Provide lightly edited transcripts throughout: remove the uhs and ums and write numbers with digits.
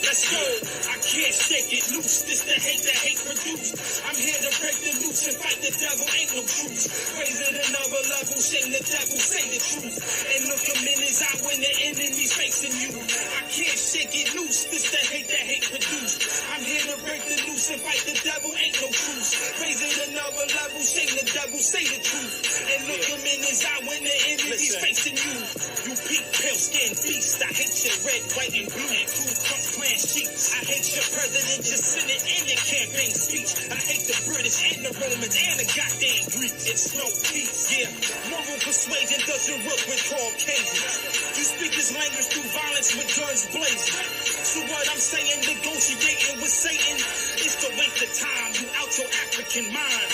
Let's go. I can't shake it loose. This the hate that hate produced. I'm here to break the loose and fight the devil. Ain't no truth. Raise it another level. Shame the devil. Say the truth. And look him in his eye when the enemy's facing you. I can't shake it loose. This the hate that hate produced. I'm here to break the loose and fight the devil. Ain't no truth. Raise it another level. Shame the devil. Say the truth. And look him in his eye when the enemy's facing you. You peak pale skin beast. I hate your red, white, and blue. And Ku Klux Klan sheets. I hate your president, your senate, and your campaign speech. I hate the British and the Romans and the goddamn Greeks. It's no peace, yeah. Moral persuasion doesn't work with Caucasians. You speak this language through violence with guns blazing. So what I'm saying, negotiating with Satan is to waste the time. You out your African mind.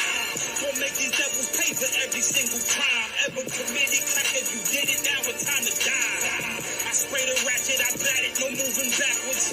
Gonna make these devils pay for every single crime ever committed. Cracker, you did it, now it's time to die. I sprayed a ratchet, I batted, no moving backwards.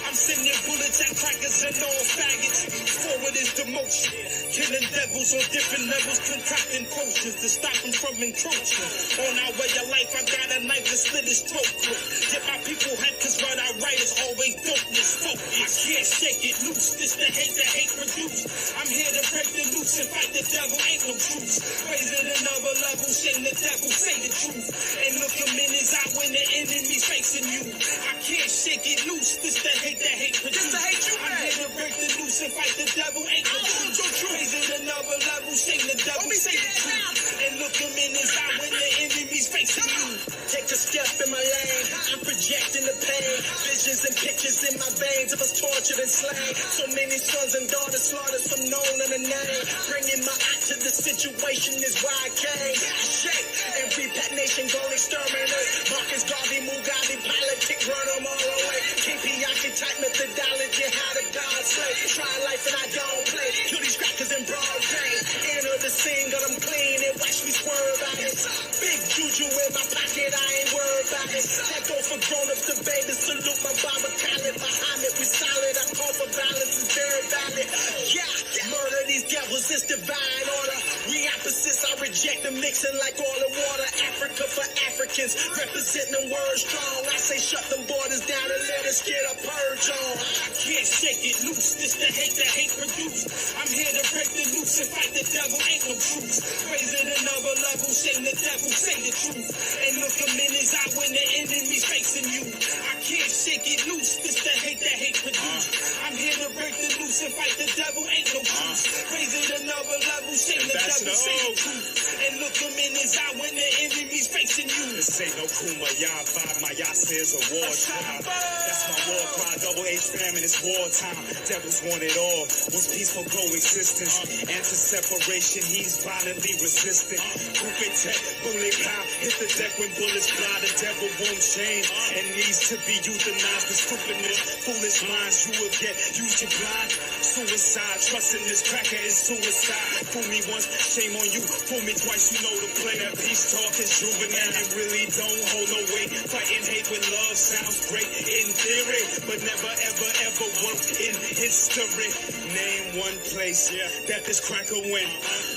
I'm sending bullets at crackers and all faggots. Forward is the motion. Killing devils on different levels, concocting potions to stop them from encroaching. On our way of life, I got a knife to slit his throat with. Get my people hype, cause what I write is always dopeness. Focus. I can't shake it loose. This the hate that hate produced. I'm here to break the loose and fight the devil. Ain't no truth. Raise it another level. Shame the devil. Say the truth. And look him in his eye when the enemy's facing you. I can't shake it loose. This the hate that hate produced. This the hate you I'm here to break the loose and fight the devil. Ain't no truth. Raise it another level. Shame the devil. Say the truth. And look him in his eye when the enemy's facing you. Take a step in my lane. I'm projecting the pain. Visions and pictures in my veins of us tortured and slain. So many sons and daughters slaughtered, some known in the name. Bringing my eye to the situation is why I came. I shake every pet nation, go exterminate. Marcus Garvey, Mugabe, politics, run them all away. KPI type methodology, how to God slay. Try life and I don't play. Kill these crackers in broad day. Enter the scene, got them clean and watch me swerve out it. Big juju in my pocket, I ain't worried about it. That go for grown-ups to babies, salute my Baba Khaled. Muhammad, we solid, I call for violence, it's very valid. Yeah, murder these devils, it's divine order. We opposites, I reject them mixing like oil and water. Africa for Africans, representing them words strong. I say shut them borders down and let us get a purge on. I can't shake it loose, this the hate that hate produced. I'm here to break the loose and fight the devil, ain't no truth. Raise it another level, shame the devil, say the truth. And look him in his eye when the enemy's facing you. I can't shake it loose, this the hate that hate produced. I'm here to break the loose and fight the devil, ain't no truth. Raise it another level, shame the devil, say the truth. And look him in his eye when the enemy's facing you. This ain't no kumbaya vibe, my yasa is a war tribe. That's my war cry, double H famine, it's wartime. Devils want it all, wants peaceful coexistence. Anti-separation, he's violently resistant. Group tech, bullet pow, hit the deck when bullets fly. The devil won't change and needs to be euthanized. The stupidness, foolish minds, you will get used to blind. Suicide, trusting this cracker is suicide. Fool me once, shame on you. Fool me twice, you know the play. That peace talk is juvenile, it really don't hold no weight. Fighting hate with love sounds great in theory, but never ever ever work in history. Name one place that this cracker went.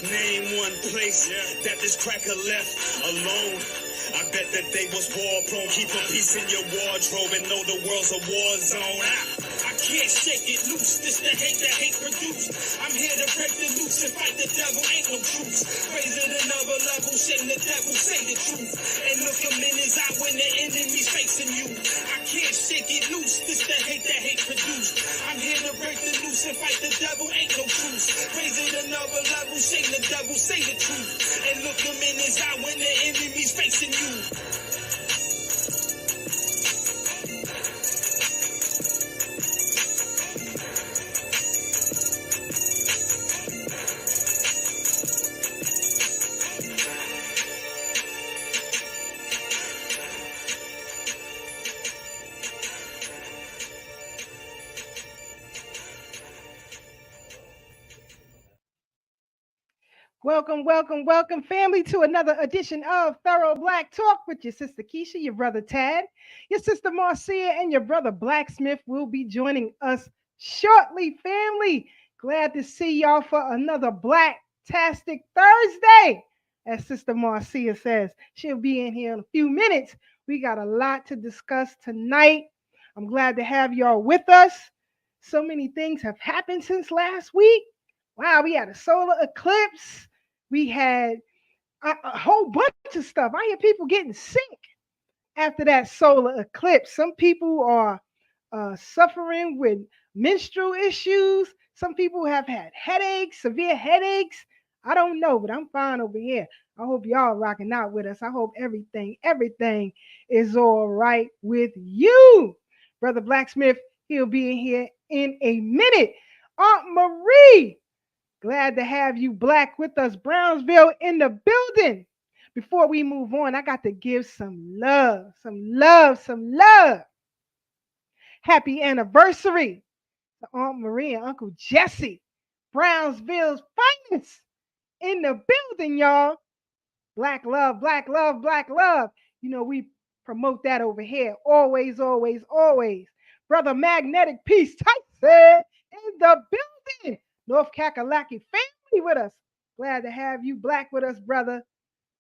Name one place that this cracker left alone. I bet that they was war prone. Keep a piece in your wardrobe and know the world's a war zone. I can't shake it loose. This the hate that hate produced. I'm here to break the loose and fight the devil. Ain't no truth. Raise it another level. Shame the devil. Say the truth. And look him in his eye when the enemy's facing you. I can't shake it loose. This the hate that hate produced. I'm here to break the loose and fight the devil. Ain't no truth. Raise it another level. Shame the devil. Say the truth. And look him in his eye when the enemy's facing you. Welcome, welcome, welcome, family, to another edition of Thorough Black Talk with your sister Keisha, your brother Tad, your sister Marcia, and your brother Blacksmith will be joining us shortly, family. Glad to see y'all for another Black-tastic Thursday, as Sister Marcia says. She'll be in here in a few minutes. We got a lot to discuss tonight. I'm glad to have y'all with us. So many things have happened since last week. Wow, we had a solar eclipse. We had a whole bunch of stuff. I hear people getting sick after that solar eclipse. Some people are suffering with menstrual issues. Some people have had headaches, severe headaches. I don't know, but I'm fine over here. I hope y'all rocking out with us. I hope everything is all right with you. Brother Blacksmith, he'll be in here in a minute. Aunt Marie, glad to have you black with us. Brownsville in the building. Before we move on, I got to give some love, some love. Happy anniversary to Aunt Marie and Uncle Jesse, Brownsville's finest in the building, y'all. Black love, black love, black love. You know, we promote that over here. Always, always, always. Brother Magnetic Peace Tyson in the building. North Kakalaki family with us. Glad to have you black with us, brother.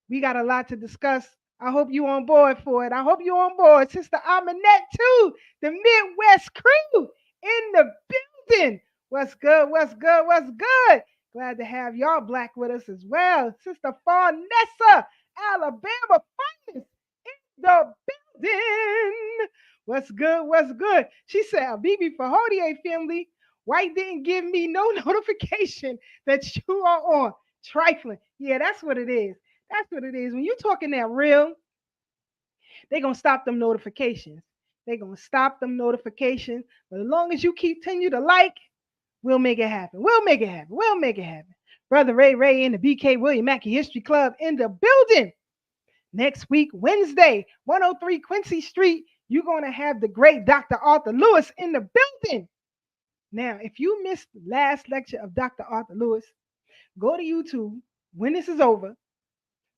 We got a lot to discuss. I hope you on board for it. I hope you on board. Sister Aminette too. The Midwest crew in the building. What's good? What's good? What's good? Glad to have y'all black with us as well. Sister Farnessa, Alabama finest in the building. What's good? What's good? She said, Bibi Fahodier family, White didn't give me no notification that you are on. Trifling. Yeah, that's what it is. That's what it is. When you're talking that real, they're going to stop them notifications. They're going to stop them notifications. But as long as you continue to like, we'll make it happen. We'll make it happen. We'll make it happen. Brother Ray in the BK William Mackey History Club in the building. Next week, Wednesday, 103 Quincy Street, you're going to have the great Dr. Arthur Lewis in the building. Now, if you missed the last lecture of Dr. Arthur Lewis, go to YouTube when this is over,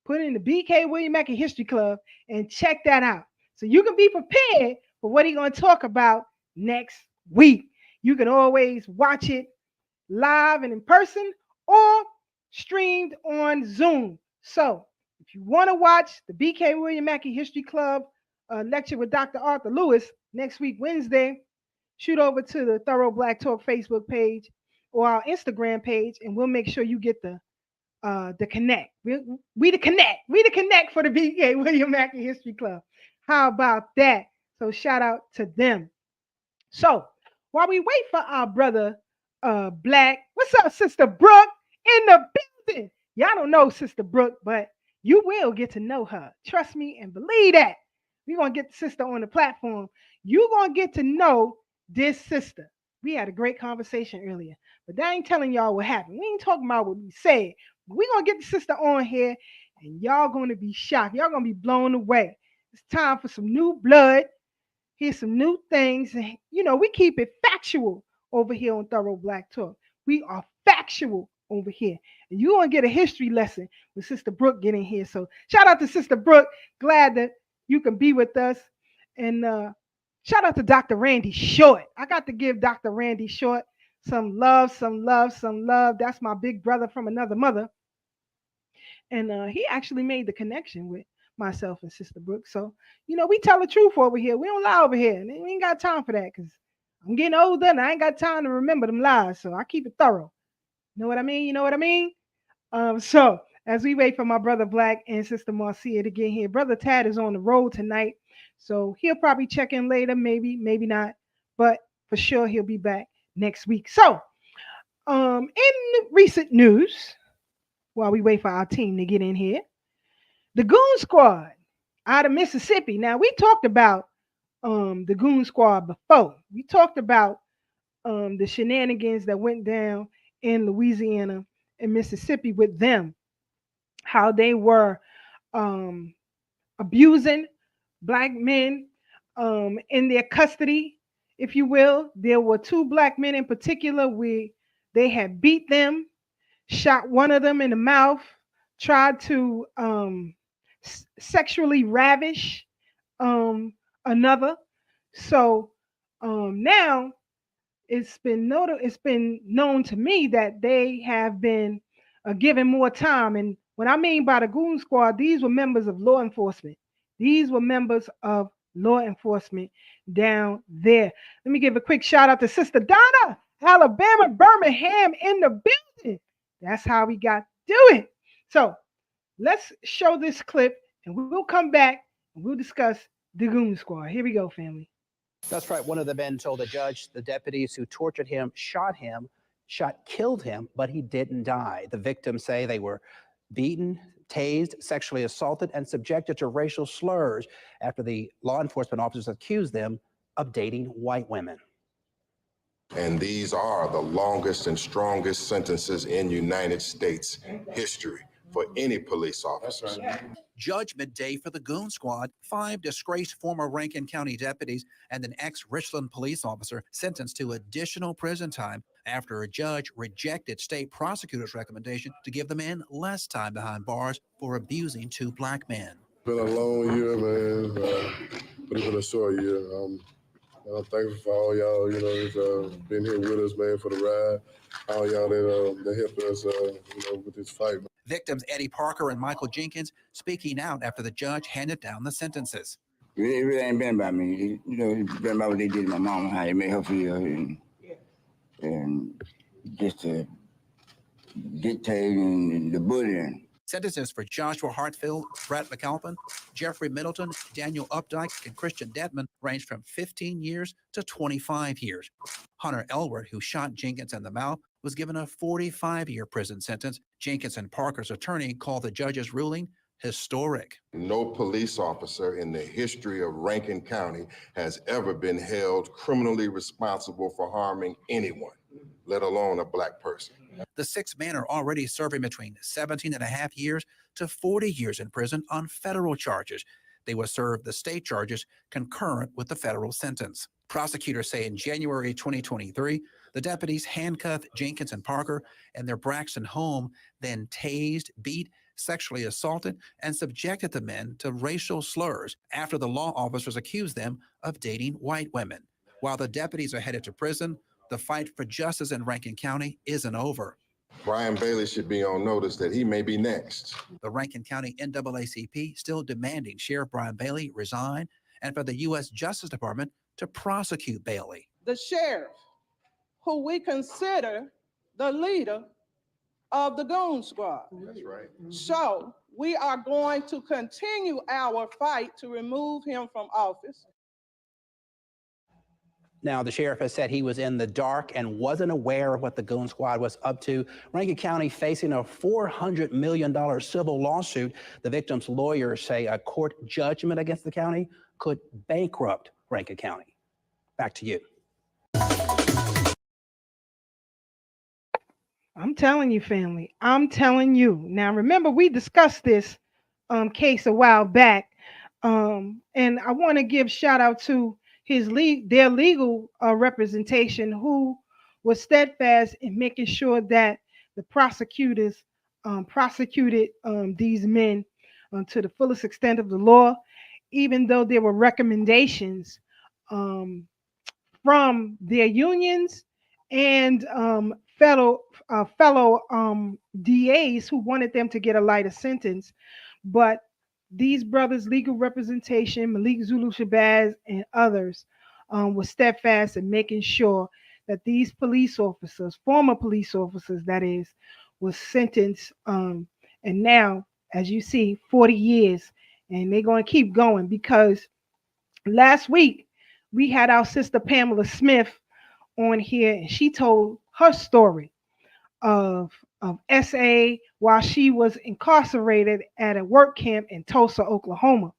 put in the BK William Mackey History Club and check that out. So you can be prepared for what he's going to talk about next week. You can always watch it live and in person or streamed on Zoom. So if you want to watch the BK William Mackey History Club lecture with Dr. Arthur Lewis next week, Wednesday, shoot over to the Thorough Black Talk Facebook page or our Instagram page, and we'll make sure you get the connect. We the connect for the BK William Mackey History Club. How about that? So shout out to them. So while we wait for our brother Black, what's up, Sister Brooke in the building? Y'all don't know Sister Brooke, but you will get to know her. Trust me and believe that. We're gonna get the sister on the platform. You're gonna get to know this sister. We had a great conversation earlier, but that ain't telling y'all what happened. We ain't talking about what we said. We're going to get the sister on here, and y'all going to be shocked. Y'all going to be blown away. It's time for some new blood. Here's some new things. And, you know, we keep it factual over here on Thorough Black Talk. We are factual over here. And you're going to get a history lesson with Sister Brooke getting here. So shout out to Sister Brooke. Glad that you can be with us. And shout out to Dr. Randy Short. I got to give Dr. Randy Short some love, some love, some love. That's my big brother from another mother. And he actually made the connection with myself and Sister Brooke. So, you know, we tell the truth over here. We don't lie over here. And we ain't got time for that because I'm getting older and I ain't got time to remember them lies. So I keep it thorough. Know what I mean? You know what I mean? So as we wait for my brother Black and Sister Marcia to get here, Brother Tad is on the road tonight. So he'll probably check in later, maybe, maybe not. But for sure, he'll be back next week. So in recent news, while we wait for our team to get in here, the Goon Squad out of Mississippi. Now, we talked about the Goon Squad before. We talked about the shenanigans that went down in Louisiana and Mississippi with them, how they were abusing Black men in their custody, if you will. There were 2 Black men in particular where they had beat them, shot one of them in the mouth, tried to sexually ravish another. So now it's been known to me that they have been given more time. And what I mean by the Goon Squad, these were members of law enforcement. These were members of law enforcement down there. Let me give a quick shout out to Sister Donna, Alabama, Birmingham in the building. That's how we got to do it. So let's show this clip and we'll come back and we'll discuss the Goon Squad. Here we go, family. That's right. One of the men told the judge the deputies who tortured him, killed him, but he didn't die. The victims say they were beaten, tased, sexually assaulted, and subjected to racial slurs after the law enforcement officers accused them of dating white women. And these are the longest and strongest sentences in United States history for any police officers. Judgment day for the Goon Squad. 5 disgraced former Rankin County deputies and an ex-Richland police officer sentenced to additional prison time after a judge rejected state prosecutors' recommendation to give the men less time behind bars for abusing 2 black men. Been a long year, man, but it's been a short year. I'm thankful for all y'all, that's been here with us, man, for the ride. All y'all that helped us, with this fight. Victims Eddie Parker and Michael Jenkins speaking out after the judge handed down the sentences. It really ain't been about me. It's been about what they did to my mama, how they made her feel, and just the dictating and the bullying. Sentences for Joshua Hartfield, Brett McAlpin, Jeffrey Middleton, Daniel Updike, and Christian Detman ranged from 15 years to 25 years. Hunter Elward, who shot Jenkins in the mouth, was given a 45-year prison sentence. Jenkins and Parker's attorney called the judge's ruling historic. No police officer in the history of Rankin County has ever been held criminally responsible for harming anyone, let alone a black person. The 6 men are already serving between 17 and a half years to 40 years in prison on federal charges. They will serve the state charges concurrent with the federal sentence. Prosecutors say in January 2023, the deputies handcuffed Jenkins and Parker in their Braxton home, then tased, beat, sexually assaulted, and subjected the men to racial slurs after the law officers accused them of dating white women. While the deputies are headed to prison, the fight for justice in Rankin County isn't over. Brian Bailey should be on notice that he may be next. The Rankin County NAACP still demanding Sheriff Brian Bailey resign and for the U.S. Justice Department to prosecute Bailey. The sheriff, who we consider the leader of the Goon Squad. That's right. So we are going to continue our fight to remove him from office. Now, the sheriff has said he was in the dark and wasn't aware of what the Goon Squad was up to. Rankin County facing a $400 million civil lawsuit. The victim's lawyers say a court judgment against the county could bankrupt Rankin County. Back to you. I'm telling you, family. I'm telling you. Now, remember, we discussed this case a while back, and I want to give shout out to their legal representation, who was steadfast in making sure that the prosecutors prosecuted these men to the fullest extent of the law, even though there were recommendations from their unions and fellow DAs who wanted them to get a lighter sentence. But these brothers' legal representation, Malik Zulu Shabazz and others, was steadfast in making sure that these police officers, former police officers that is, was sentenced. And now, as you see, 40 years. And they're going to keep going, because last week we had our sister Pamela Smith on here, and she told her story of SA while she was incarcerated at a work camp in Tulsa, Oklahoma.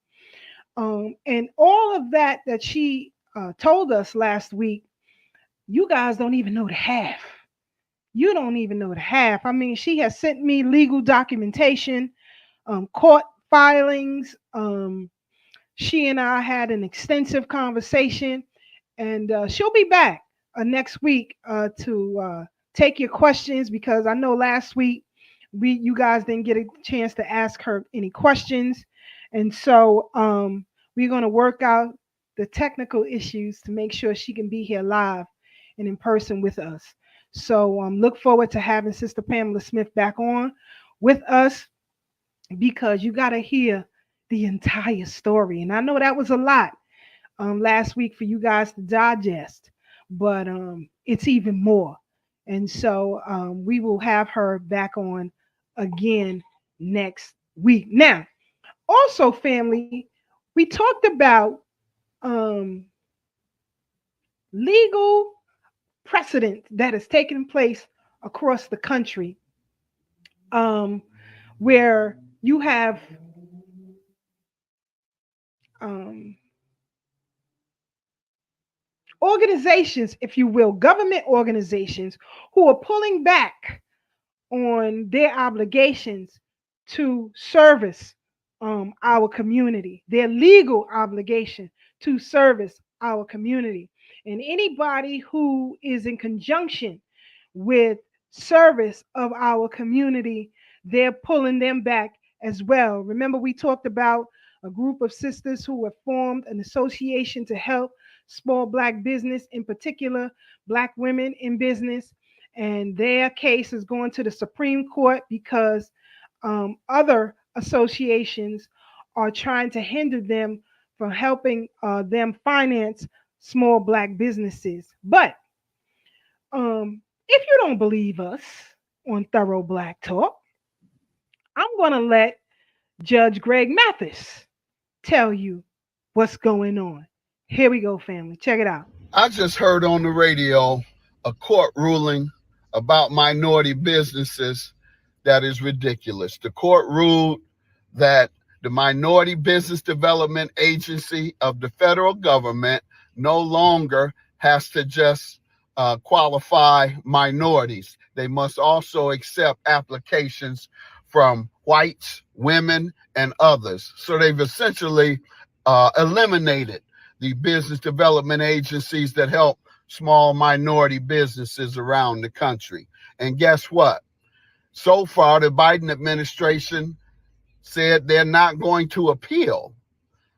And all of that she told us last week, you guys don't even know the half. You don't even know the half. I mean, she has sent me legal documentation, court filings. She and I had an extensive conversation, and she'll be back next week to take your questions, because I know last week you guys didn't get a chance to ask her any questions. And so we're going to work out the technical issues to make sure she can be here live and in person with us. So look forward to having Sister Pamela Smith back on with us, because you got to hear the entire story. And I know that was a lot, last week for you guys to digest, but it's even more. And so we will have her back on again next week. Now, also, family, we talked about um, legal precedent that has taken place across the country, where you have um, organizations, if you will, government organizations who are pulling back on their obligations to service our community, their legal obligation to service our community. And anybody who is in conjunction with service of our community, they're pulling them back as well. Remember, we talked about a group of sisters who have formed an association to help small Black business, in particular, Black women in business. And their case is going to the Supreme Court because other associations are trying to hinder them from helping them finance small Black businesses. But if you don't believe us on Thorough Black Talk, I'm going to let Judge Greg Mathis tell you what's going on. Here we go, family. Check it out. I just heard on the radio a court ruling about minority businesses that is ridiculous. The court ruled that the Minority Business Development Agency of the federal government no longer has to just qualify minorities. They must also accept applications from whites, women, and others. So they've essentially eliminated the business development agencies that help small minority businesses around the country. And guess what? So far, the Biden administration said they're not going to appeal.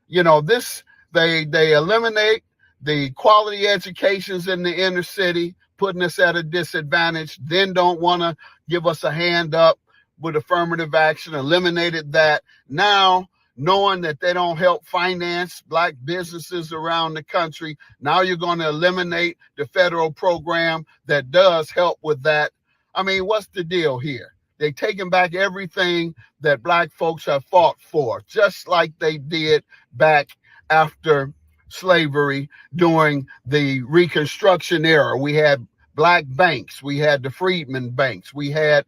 You know, they eliminate the quality educations in the inner city, putting us at a disadvantage, then don't want to give us a hand up with affirmative action, eliminated that. Now, knowing that they don't help finance Black businesses around the country, now you're going to eliminate the federal program that does help with that. I mean, what's the deal here? They're taking back everything that Black folks have fought for, just like they did back after slavery during the Reconstruction era. We had Black banks, we had the Freedmen banks, we had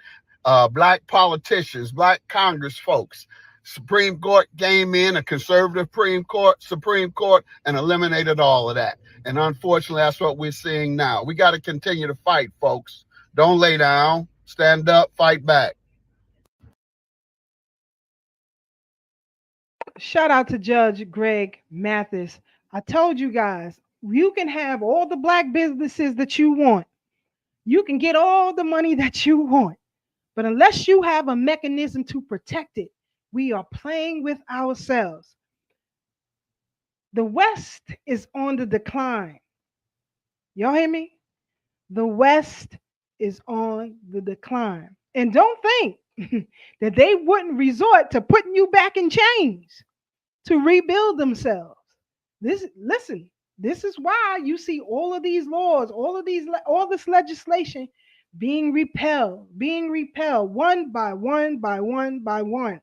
Black politicians, Black Congress folks. Supreme Court came in, a conservative Supreme Court, and eliminated all of that. And unfortunately, that's what we're seeing now. We got to continue to fight, folks. Don't lay down. Stand up, fight back. Shout out to Judge Greg Mathis. I told you guys, you can have all the Black businesses that you want. You can get all the money that you want. But unless you have a mechanism to protect it, we are playing with ourselves. The West is on the decline. Y'all hear me? The West is on the decline. And don't think that they wouldn't resort to putting you back in chains to rebuild themselves. This is why you see all of these laws, all this legislation being repelled one by one by one by one.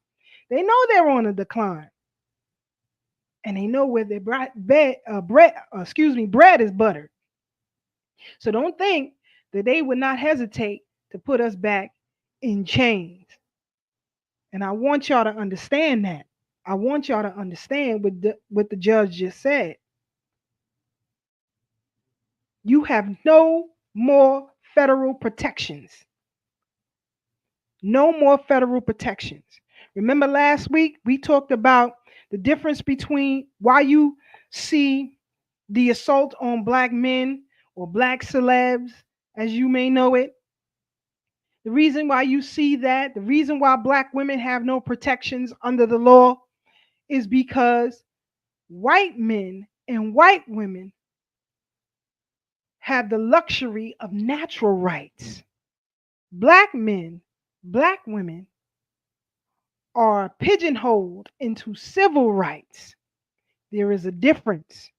They know they're on a decline. And they know where their bread is buttered. So don't think that they would not hesitate to put us back in chains. And I want y'all to understand that. I want y'all to understand what the judge just said. You have no more federal protections. No more federal protections. Remember last week we talked about the difference between why you see the assault on Black men or Black celebs, as you may know it. The reason why you see that, the reason why Black women have no protections under the law is because white men and white women have the luxury of natural rights. Black men, Black women are pigeonholed into civil rights. There is a difference.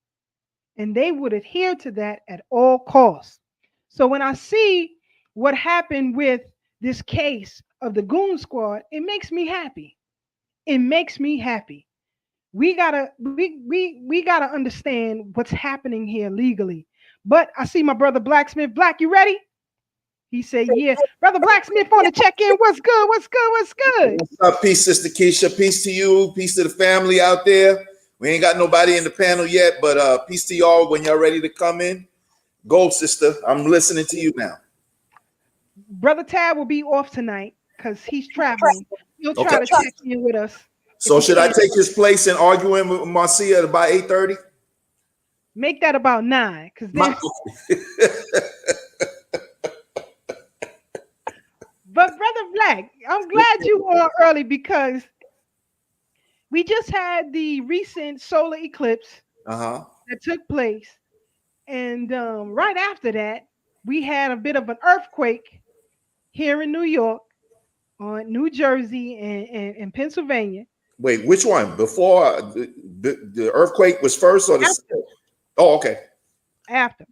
and they would adhere to that at all costs. So when I see what happened with this case of the Goon Squad, it makes me happy. It makes me happy. We gotta understand what's happening here legally. But I see my brother Blacksmith. Black, you ready? He said, yeah. Brother Blacksmith on the check-in. What's good? What's good? What's good? What's up? Peace, Sister Keisha. Peace to you. Peace to the family out there. We ain't got nobody in the panel yet, but peace to y'all when y'all ready to come in. Go, sister. I'm listening to you now. Brother Tad will be off tonight because he's traveling. He'll try to check in with us. So should I take his place and arguing with Marcia at about 8:30? Make that about 9, because then. But Brother Black, I'm glad you are early because we just had the recent solar eclipse that took place. And right after that, we had a bit of an earthquake here in New York, New Jersey, and Pennsylvania. Wait, which one? Before the earthquake was first, or the? After. Oh, okay. After.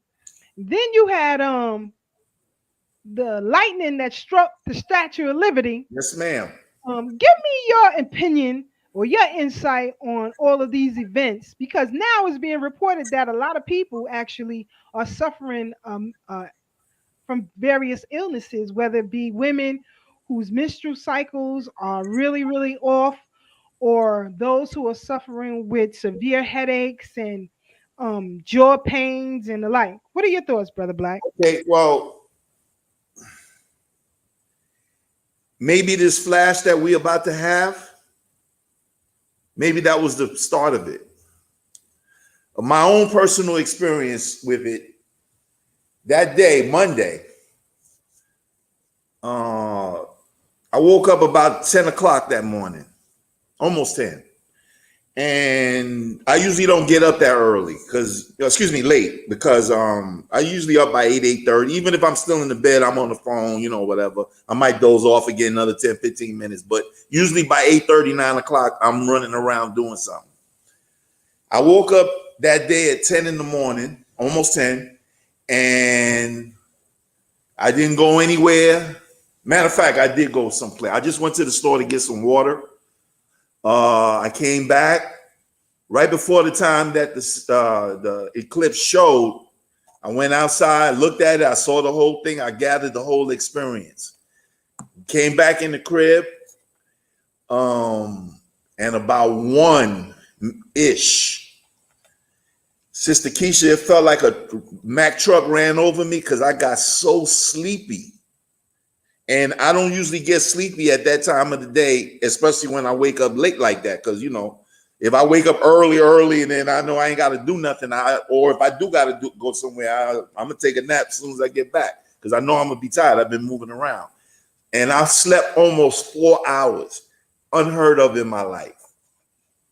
Then you had the lightning that struck the Statue of Liberty. Yes, ma'am. Give me your opinion or your insight on all of these events, because now it's being reported that a lot of people actually are suffering from various illnesses, whether it be women whose menstrual cycles are really, really off, or those who are suffering with severe headaches and jaw pains and the like. What are your thoughts, Brother Black? Okay, well, maybe this flash that we're about to have, maybe that was the start of it. My own personal experience with it, that day, Monday, I woke up about 10 o'clock that morning, almost 10. And I usually don't get up that early late, because I usually up by 8:30. Even if I'm still in the bed, I'm on the phone, whatever. I might doze off again another 10, 15 minutes. But usually by 8:30, 9 o'clock, I'm running around doing something. I woke up that day at 10 in the morning, almost 10, and I didn't go anywhere. Matter of fact, I did go someplace. I just went to the store to get some water. I came back right before the time that the eclipse showed. I went outside, looked at it. I saw the whole thing. I gathered the whole experience. Came back in the crib, and about 1-ish, Sister Keisha, it felt like a Mack truck ran over me because I got so sleepy. And I don't usually get sleepy at that time of the day, especially when I wake up late like that. Because, if I wake up early and then I know I ain't got to do nothing, or if I do got to go somewhere, I'm going to take a nap as soon as I get back, because I know I'm going to be tired. I've been moving around. And I slept almost 4 hours, unheard of in my life.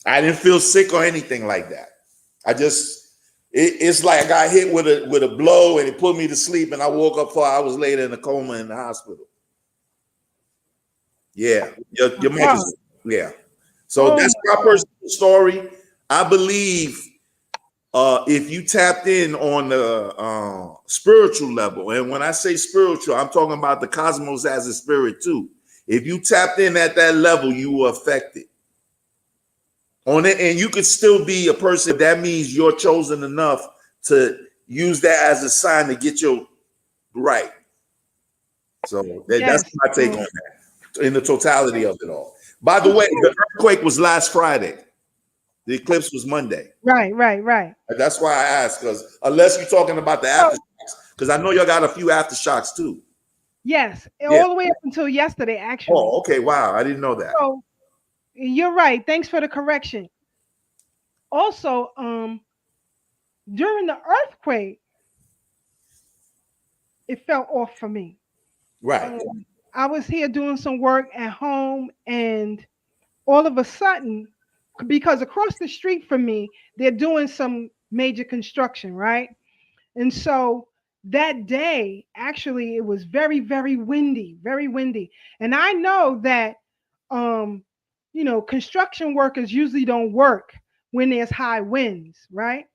I didn't feel sick or anything like that. It's like I got hit with a blow and it put me to sleep, and I woke up 4 hours later in a coma in the hospital. Yeah, your wow. Yeah. So that's my personal story. I believe if you tapped in on the spiritual level, and when I say spiritual, I'm talking about the cosmos as a spirit too. If you tapped in at that level, you were affected on it, and you could still be a person. That means you're chosen enough to use that as a sign to get you right. So that's my take on that. In the totality of it all. By the way, the earthquake was last Friday. The eclipse was Monday. Right. That's why I asked, because unless you're talking about the aftershocks, because I know y'all got a few aftershocks too. Yes, all the way up until yesterday, actually. Oh, okay. Wow, I didn't know that. So you're right. Thanks for the correction. Also, during the earthquake, it felt off for me. Right. I was here doing some work at home, and all of a sudden, because across the street from me, they're doing some major construction, right? And so that day, actually, it was very, very windy, very windy. And I know that, construction workers usually don't work when there's high winds, right?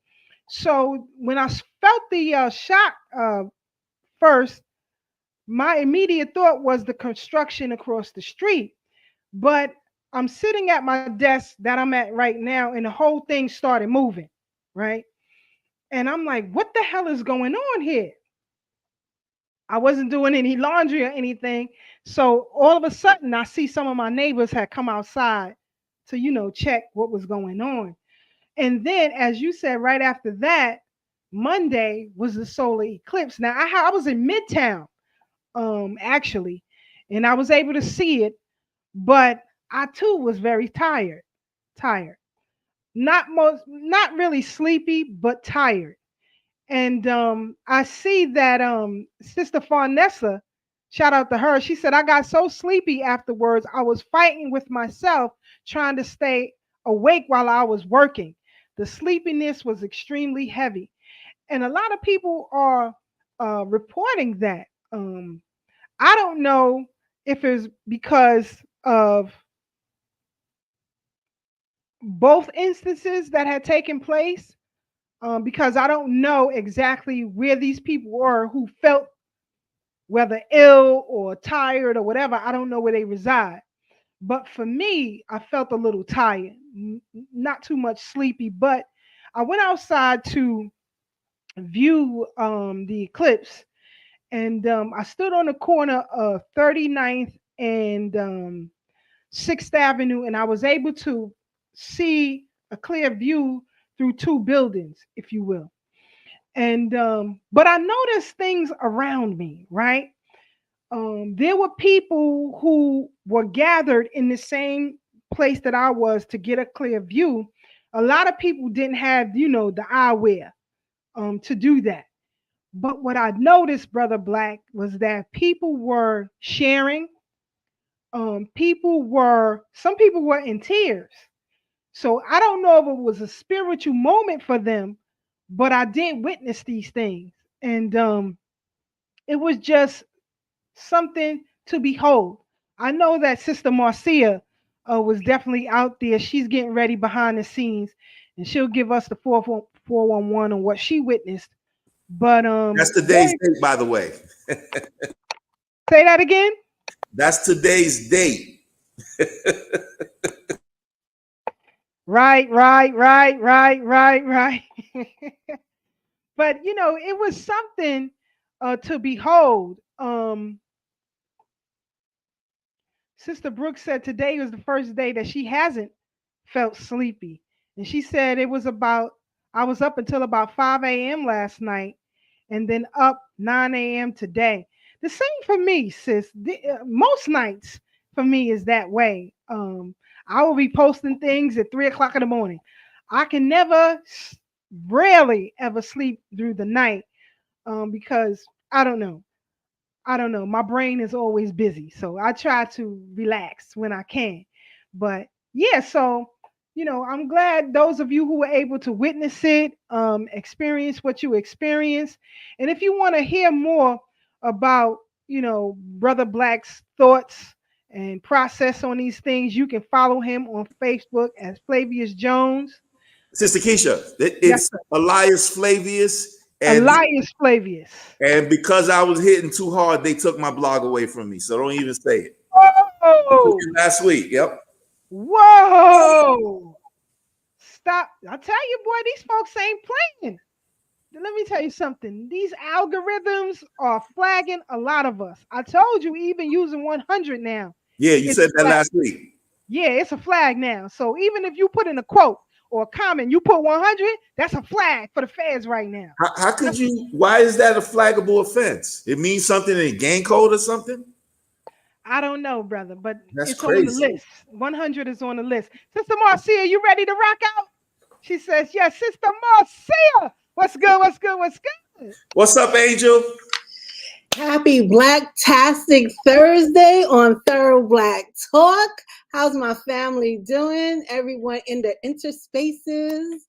So when I felt the shock first, my immediate thought was the construction across the street. But I'm sitting at my desk that I'm at right now, and the whole thing started moving, right? And I'm like, what the hell is going on here? I wasn't doing any laundry or anything. So all of a sudden, I see some of my neighbors had come outside to, check what was going on. And then, as you said, right after that, Monday was the solar eclipse. Now, I was in Midtown, actually, and I was able to see it, but I too was very tired. Tired. Not really sleepy, but tired. And I see that Sister Farnessa, shout out to her, she said, I got so sleepy afterwards. I was fighting with myself, trying to stay awake while I was working. The sleepiness was extremely heavy. And a lot of people are reporting that. I don't know if it's because of both instances that had taken place, because I don't know exactly where these people were who felt whether ill or tired or whatever. I don't know where they reside. But for me, I felt a little tired, not too much sleepy, but I went outside to view the eclipse, and I stood on the corner of 39th and 6th Avenue, and I was able to see a clear view through two buildings, if you will. And but I noticed things around me, right? There were people who were gathered in the same place that I was to get a clear view. A lot of people didn't have, the eyewear to do that. But what I noticed, Brother Black, was that people were sharing. Some people were in tears. So I don't know if it was a spiritual moment for them, but I did witness these things. And it was just something to behold. I know that Sister Marcia was definitely out there. She's getting ready behind the scenes, and she'll give us the 411 on what she witnessed. But That's today's date, by the way. say that again. That's today's date. Right. But it was something to behold. Sister Brooks said today was the first day that she hasn't felt sleepy. And she said I was up until about 5 a.m. last night and then up 9 a.m. today. The same for me, sis. Most nights for me is that way. I will be posting things at 3 o'clock in the morning. I can rarely ever sleep through the night because I don't know. My brain is always busy. So I try to relax when I can. But yeah, so I'm glad those of you who were able to witness it, experience what you experienced. And if you want to hear more about, Brother Black's thoughts and process on these things, you can follow him on Facebook as Flavius Jones. Sister Keisha, Yes, it's sir. Elias Flavius. And Elias Flavius. And because I was hitting too hard, they took my blog away from me. So don't even say it. Whoa! Last week, yep. Whoa! Stop. I tell you, boy, these folks ain't playing. Let me tell you something. These algorithms are flagging a lot of us. I told you, even using 100 now. Yeah, you said that last week. Yeah, it's a flag now. So even if you put in a quote or a comment, you put 100, that's a flag for the feds right now. How could you? Why is that a flaggable offense? It means something in gang code or something? I don't know, brother, but That's it's crazy. on the list. 100 is on the list. Sister Marcia, you ready to rock out? She says, yes, Sister Marcia. What's good? What's up, Angel? Happy Black-tastic Thursday on Thorough Black Talk. How's my family doing? Everyone in the interspaces,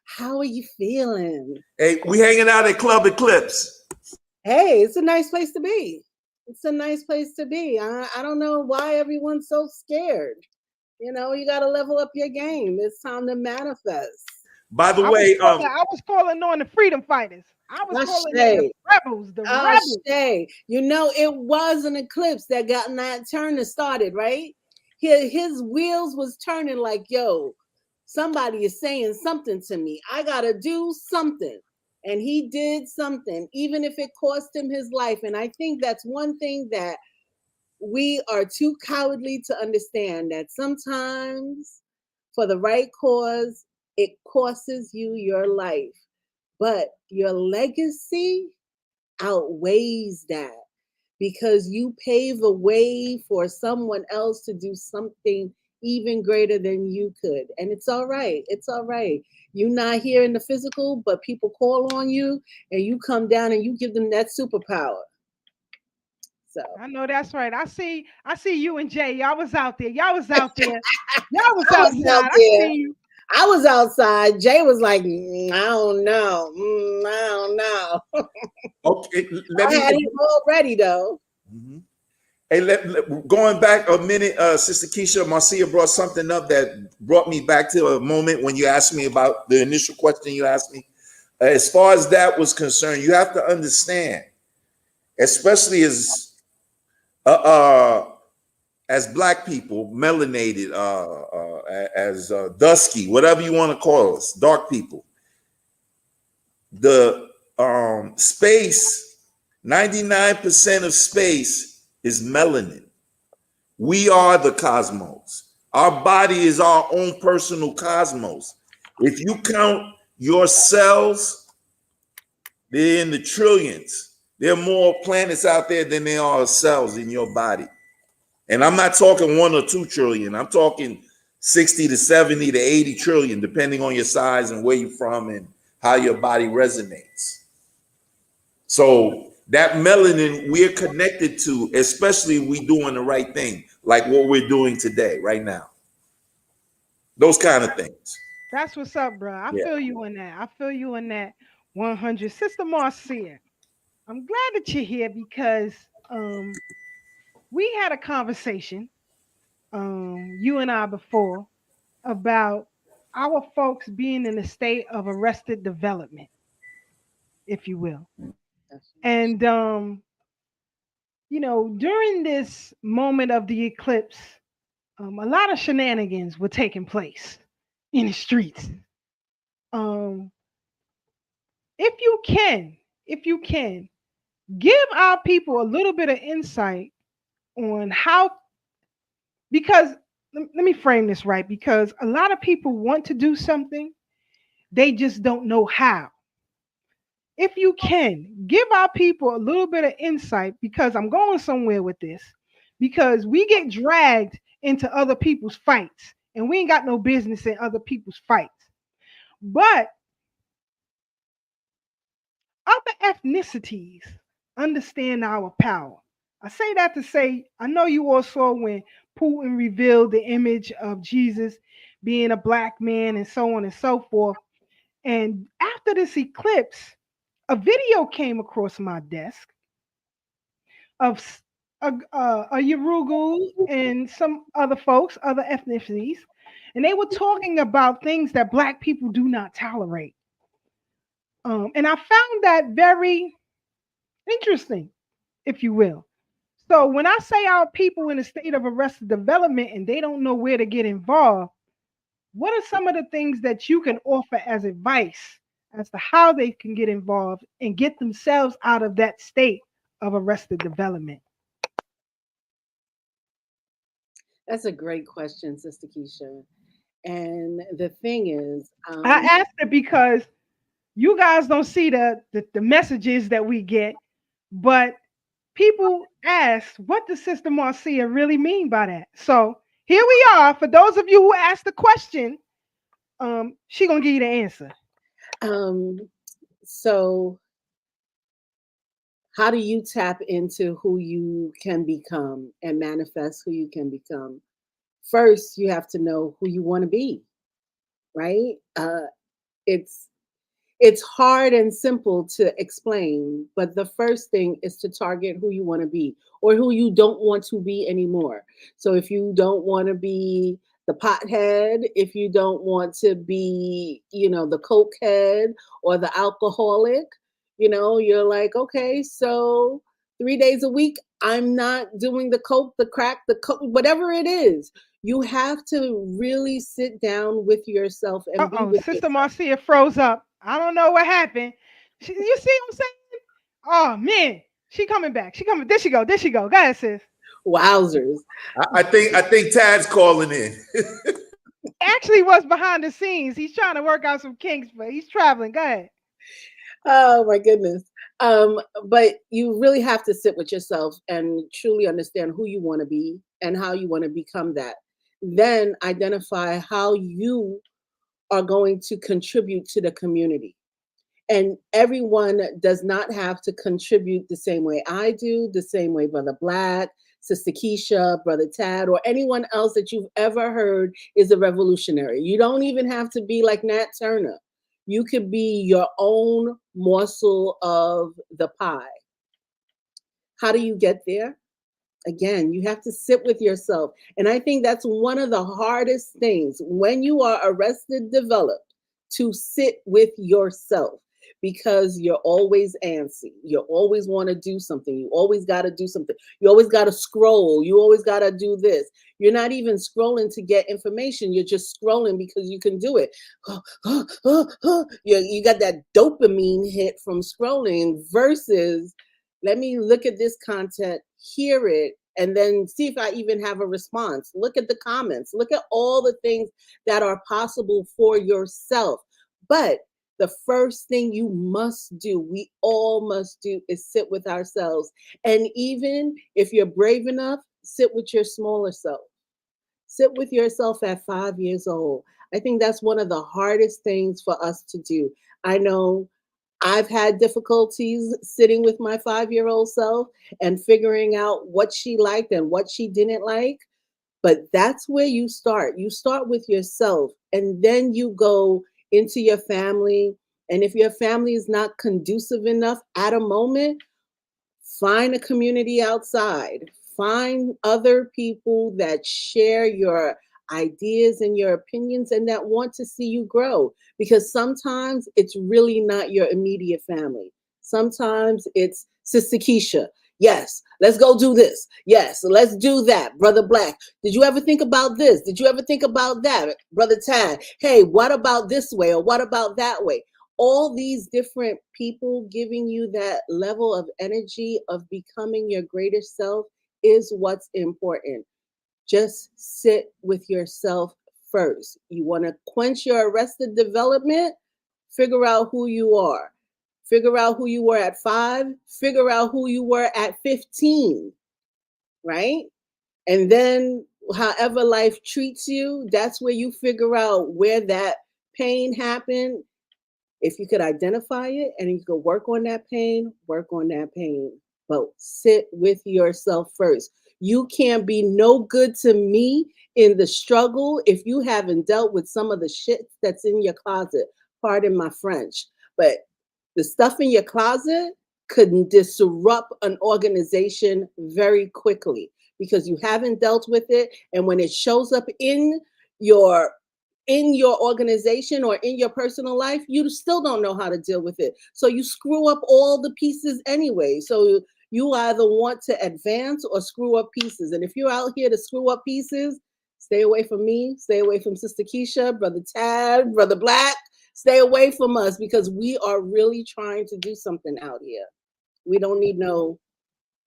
how are you feeling? Hey, we hanging out at Club Eclipse. Hey, it's a nice place to be. It's a nice place to be. I don't know why everyone's so scared. You got to level up your game. It's time to manifest. By the I way, was calling on the freedom fighters. I was calling on the rebels. The rebels. You know, it was an eclipse that got that turn started, right? His wheels was turning like, yo, somebody is saying something to me. I gotta do something. And he did something, even if it cost him his life. And I think that's one thing that we are too cowardly to understand, that sometimes for the right cause, it costs you your life. But your legacy outweighs that, because you pave a way for someone else to do something even greater than you could. And it's all right. It's all right. You're not here in the physical, but people call on you and you come down and you give them that superpower. So I know that's right. I see you and Jay. Y'all was out there. Y'all was out there. I was outside. Jay was like, I don't know. I don't know. Okay, I had him all ready though. Mm-hmm. Hey, going back a minute, Sister Keisha, Marcia brought something up that brought me back to a moment when you asked me about the initial question you asked me. As far as that was concerned, you have to understand, especially as Black people, melanated, as dusky, whatever you want to call us, dark people, the space, 99% of space is melanin. We are the cosmos. Our body is our own personal cosmos. If you count your cells, they're in the trillions. There are more planets out there than there are cells in your body. And I'm not talking 1 or 2 trillion. I'm talking 60 to 70 to 80 trillion, depending on your size and where you're from and how your body resonates. So that melanin we're connected to, especially if we doing the right thing, like what we're doing today, right now. Those kind of things. That's what's up, bro. I feel you in that. I feel you in that 100. Sister Marcia, I'm glad that you're here because we had a conversation, you and I before, about our folks being in a state of arrested development, if you will. And you know, during this moment of the eclipse, a lot of shenanigans were taking place in the streets. If you can, give our people a little bit of insight on how, because let me frame this right, because a lot of people want to do something, they just don't know how. If you can, give our people a little bit of insight, because I'm going somewhere with this, because we get dragged into other people's fights and we ain't got no business in other people's fights. But other ethnicities understand our power. I say that to say, I know you all saw when Putin revealed the image of Jesus being a Black man and so on and so forth. And after this eclipse, a video came across my desk of a Yurugu and some other folks, other ethnicities, and they were talking about things that Black people do not tolerate. And I found that very interesting, if you will. So when I say our people in a state of arrested development and they don't know where to get involved, what are some of the things that you can offer as advice as to how they can get involved and get themselves out of that state of arrested development? That's a great question, Sister Keisha. And the thing is, I asked it because you guys don't see the messages that we get, but people ask, what does Sister Marcia really mean by that? So here we are. For those of you who asked the question, she gonna give you the answer. So how do you tap into who you can become and manifest who you can become? First, you have to know who you want to be, right? It's hard and simple to explain, but the first thing is to target who you want to be or who you don't want to be anymore. So if you don't want to be the pothead, if you don't want to be, the coke head or the alcoholic, you're like, okay, so 3 days a week, I'm not doing the coke, the crack, the coke, whatever it is. You have to really sit down with yourself and be with Sister yourself. Marcia froze up. I don't know what happened. You see what I'm saying? Oh man, she coming back. She coming. There she go. There she go. Go ahead, sis. Wowzers. I think Tad's calling in. Actually was behind the scenes. He's trying to work out some kinks, but he's traveling. Go ahead. Oh my goodness. But you really have to sit with yourself and truly understand who you want to be and how you want to become that. Then identify how you are going to contribute to the community. And everyone does not have to contribute the same way I do, the same way Brother Black, Sister Keisha, Brother Tad, or anyone else that you've ever heard is a revolutionary. You don't even have to be like Nat Turner. You could be your own morsel of the pie. How do you get there? Again, you have to sit with yourself. And I think that's one of the hardest things when you are arrested developed, to sit with yourself, because you're always antsy. You always want to do something. You always got to do something. You always got to scroll. You always got to do this. You're not even scrolling to get information. You're just scrolling because you can do it. You got that dopamine hit from scrolling versus, let me look at this content, hear it, and then see if I even have a response. Look at the comments. Look at all the things that are possible for yourself. But the first thing you must do, we all must do, is sit with ourselves. And even if you're brave enough, sit with your smaller self. Sit with yourself at 5 years old. I think that's one of the hardest things for us to do. I know I've had difficulties sitting with my 5-year-old self and figuring out what she liked and what she didn't like. But that's where you start. You start with yourself, and then you go into your family. And if your family is not conducive enough at a moment, find a community outside. Find other people that share your ideas and your opinions and that want to see you grow. Because sometimes it's really not your immediate family. Sometimes it's Sister Keisha. Yes, let's go do this. Yes, let's do that. Brother Black, did you ever think about this? Did you ever think about that? Brother Tad, hey, what about this way or what about that way? All these different people giving you that level of energy of becoming your greatest self is what's important. Just sit with yourself first. You want to quench your arrested development? Figure out who you are. Figure out who you were at 5. Figure out who you were at 15, right? And then however life treats you, that's where you figure out where that pain happened. If you could identify it and you could work on that pain, work on that pain. But sit with yourself first. You can't be no good to me in the struggle if you haven't dealt with some of the shit that's in your closet. Pardon my French. But the stuff in your closet could disrupt an organization very quickly because you haven't dealt with it. And when it shows up in your organization or in your personal life, you still don't know how to deal with it. So you screw up all the pieces anyway. So you either want to advance or screw up pieces. And if you're out here to screw up pieces, stay away from me, stay away from Sister Keisha, Brother Tad, Brother Black. Stay away from us because we are really trying to do something out here. We don't need no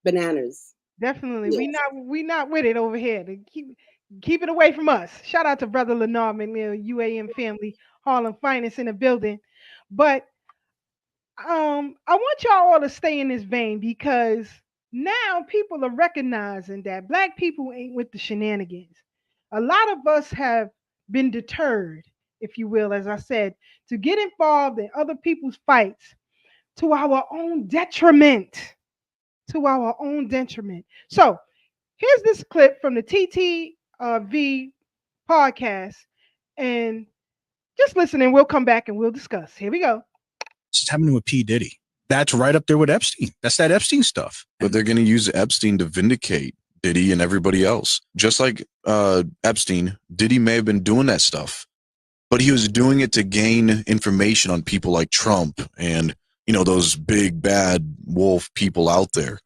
bananas. Definitely. Yes. We not with it over here. To keep it away from us. Shout out to Brother Lenard McNeil, UAM family, Harlem Finest in the building. But I want y'all all to stay in this vein because now people are recognizing that Black people ain't with the shenanigans. A lot of us have been deterred, if you will, as I said, to get involved in other people's fights to our own detriment. To our own detriment. So here's this clip from the TTV podcast, and just listen and we'll come back and we'll discuss. Here we go. It's happening with P. Diddy. That's right up there with Epstein. That's that Epstein stuff. But they're going to use Epstein to vindicate Diddy and everybody else. Just like Epstein, Diddy may have been doing that stuff, but he was doing it to gain information on people like Trump and, you know, those big bad wolf people out there.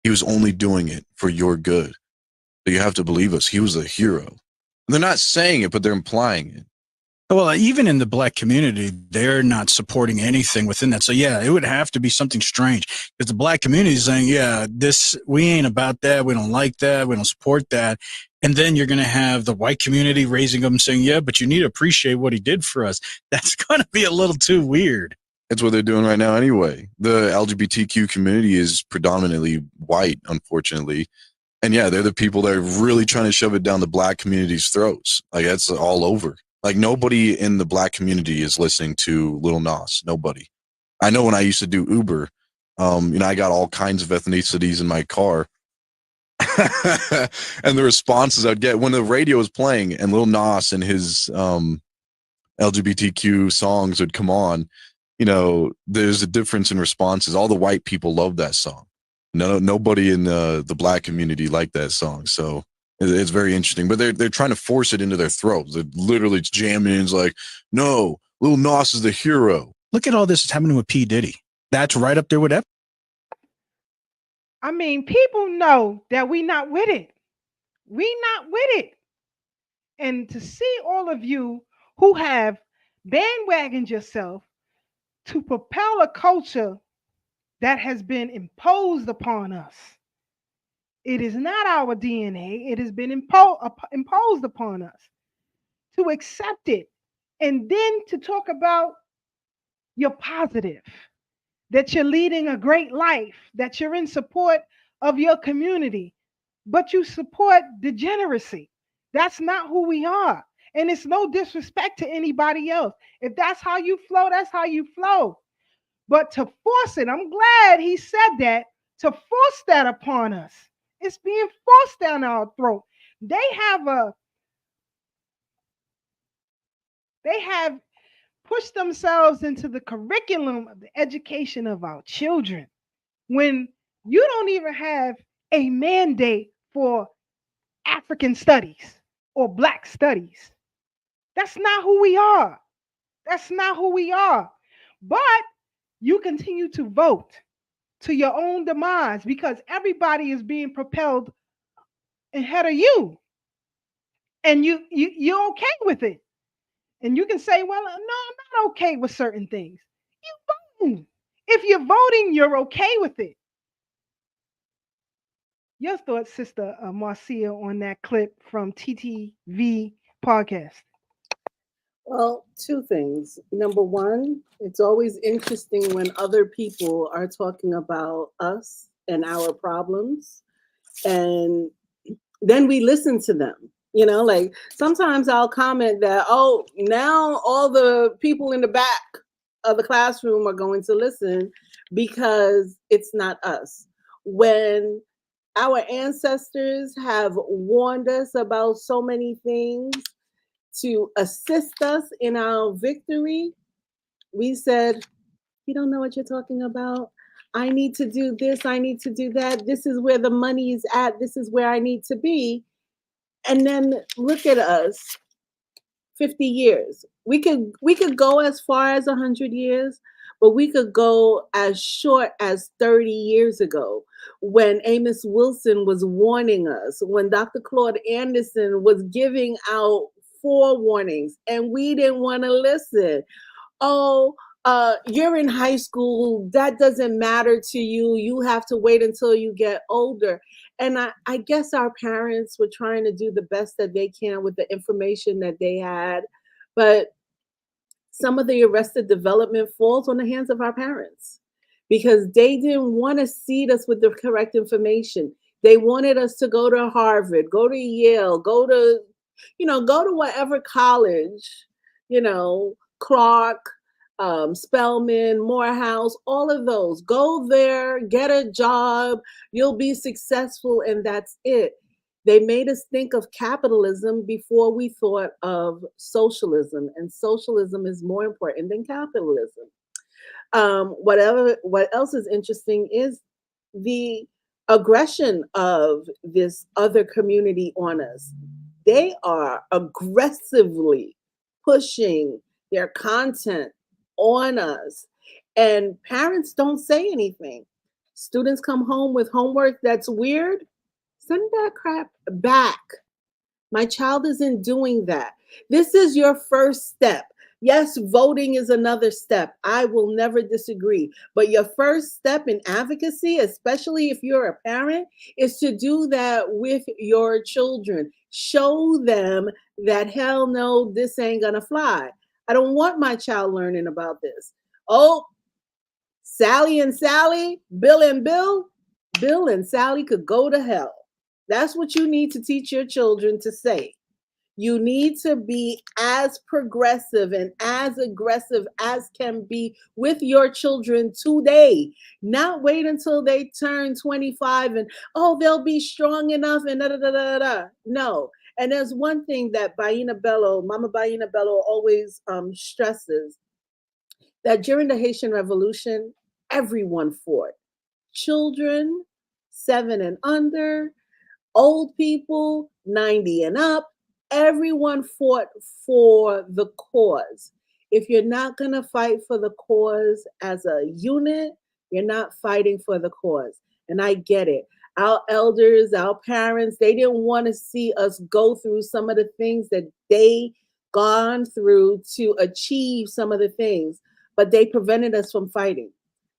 He was only doing it for your good. So you have to believe us. He was a hero. They're not saying it, but they're implying it. Well, even in the black community, they're not supporting anything within that. So yeah, it would have to be something strange because the black community is saying, yeah, we ain't about that. We don't like that. We don't support that. And then you're going to have the white community raising them saying, yeah, but you need to appreciate what he did for us. That's going to be a little too weird. It's what they're doing right now anyway. The LGBTQ community is predominantly white, unfortunately. And yeah, they're the people that are really trying to shove it down the black community's throats. Like, that's all over. Like, nobody in the black community is listening to Lil Nas. Nobody. I know when I used to do Uber, you know, I got all kinds of ethnicities in my car. And the responses I'd get when the radio was playing and Lil Nas and his LGBTQ songs would come on, you know, there's a difference in responses. All the white people love that song. Nobody in the black community liked that song. So it's very interesting, but they're trying to force it into their throats. They're literally jamming in. It's like, no, Lil Nas is the hero. Look at all this that's happening with P. Diddy. That's right up there with that. I mean, people know that we not with it. We not with it. And to see all of you who have bandwagoned yourself to propel a culture that has been imposed upon us. It is not our DNA. It has been imposed upon us. To accept it and then to talk about your positive, that you're leading a great life, that you're in support of your community, but you support degeneracy. That's not who we are. And it's no disrespect to anybody else. If that's how you flow, that's how you flow. But to force it, I'm glad he said that, to force that upon us. It's being forced down our throat. They have pushed themselves into the curriculum of the education of our children when you don't even have a mandate for African studies or Black studies. That's not who we are. That's not who we are. But you continue to vote to your own demise because everybody is being propelled ahead of you. And you're okay with it. And you can say, well, no, I'm not okay with certain things. You're voting. If you're voting, you're okay with it. Your thoughts, Sister Marcia, on that clip from TTV podcast? Well, two things. Number one, it's always interesting when other people are talking about us and our problems, and then we listen to them. You know, like sometimes I'll comment that, oh, now all the people in the back of the classroom are going to listen because it's not us. When our ancestors have warned us about so many things to assist us in our victory, we said, you don't know what you're talking about. I need to do this. I need to do that. This is where the money is at. This is where I need to be. And then look at us, 50 years. We could go as far as 100 years, but we could go as short as 30 years ago when Amos Wilson was warning us, when Dr. Claude Anderson was giving out forewarnings, and we didn't want to listen. Oh, you're in high school. That doesn't matter to you. You have to wait until you get older. And I guess our parents were trying to do the best that they can with the information that they had. But some of the arrested development falls on the hands of our parents because they didn't want to seed us with the correct information. They wanted us to go to Harvard, go to Yale, go to whatever college, Clark, Spelman, Morehouse, all of those. Go there, get a job, you'll be successful, and that's it. They made us think of capitalism before we thought of socialism, and socialism is more important than capitalism. What else is interesting is the aggression of this other community on us. They are aggressively pushing their content on us, and parents don't say anything. Students come home with homework that's weird. Send that crap back. My child isn't doing that. This is your first step. Yes, voting is another step. I will never disagree. But your first step in advocacy, especially if you're a parent, is to do that with your children. Show them that hell no, this ain't gonna fly. I don't want my child learning about this. Oh, Sally and Sally, Bill and Bill, Bill and Sally could go to hell. That's what you need to teach your children to say. You need to be as progressive and as aggressive as can be with your children today. Not wait until they turn 25 and, oh, they'll be strong enough and da da da da da. No. And there's one thing that Mama Baina Bello always stresses, that during the Haitian Revolution, everyone fought. Children, 7 and under, old people, 90 and up, everyone fought for the cause. If you're not going to fight for the cause as a unit, you're not fighting for the cause. And I get it. Our elders, our parents, they didn't want to see us go through some of the things that they gone through to achieve some of the things, but they prevented us from fighting.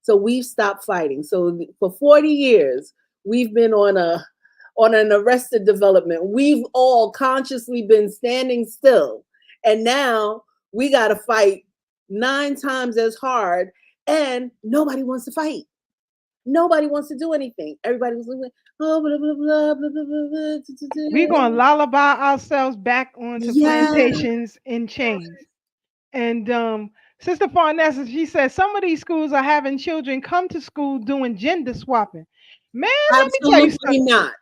So we've stopped fighting. So for 40 years, we've been on an arrested development. We've all consciously been standing still. And now we got to fight 9 times as hard, and nobody wants to fight. Nobody wants to do anything. Everybody was like, oh, blah, blah, blah, blah, blah, blah. We're going to lullaby ourselves back onto Yeah. plantations in chains. And Sister Farnessa, she says some of these schools are having children come to school doing gender swapping. Man, let me tell you something. Not.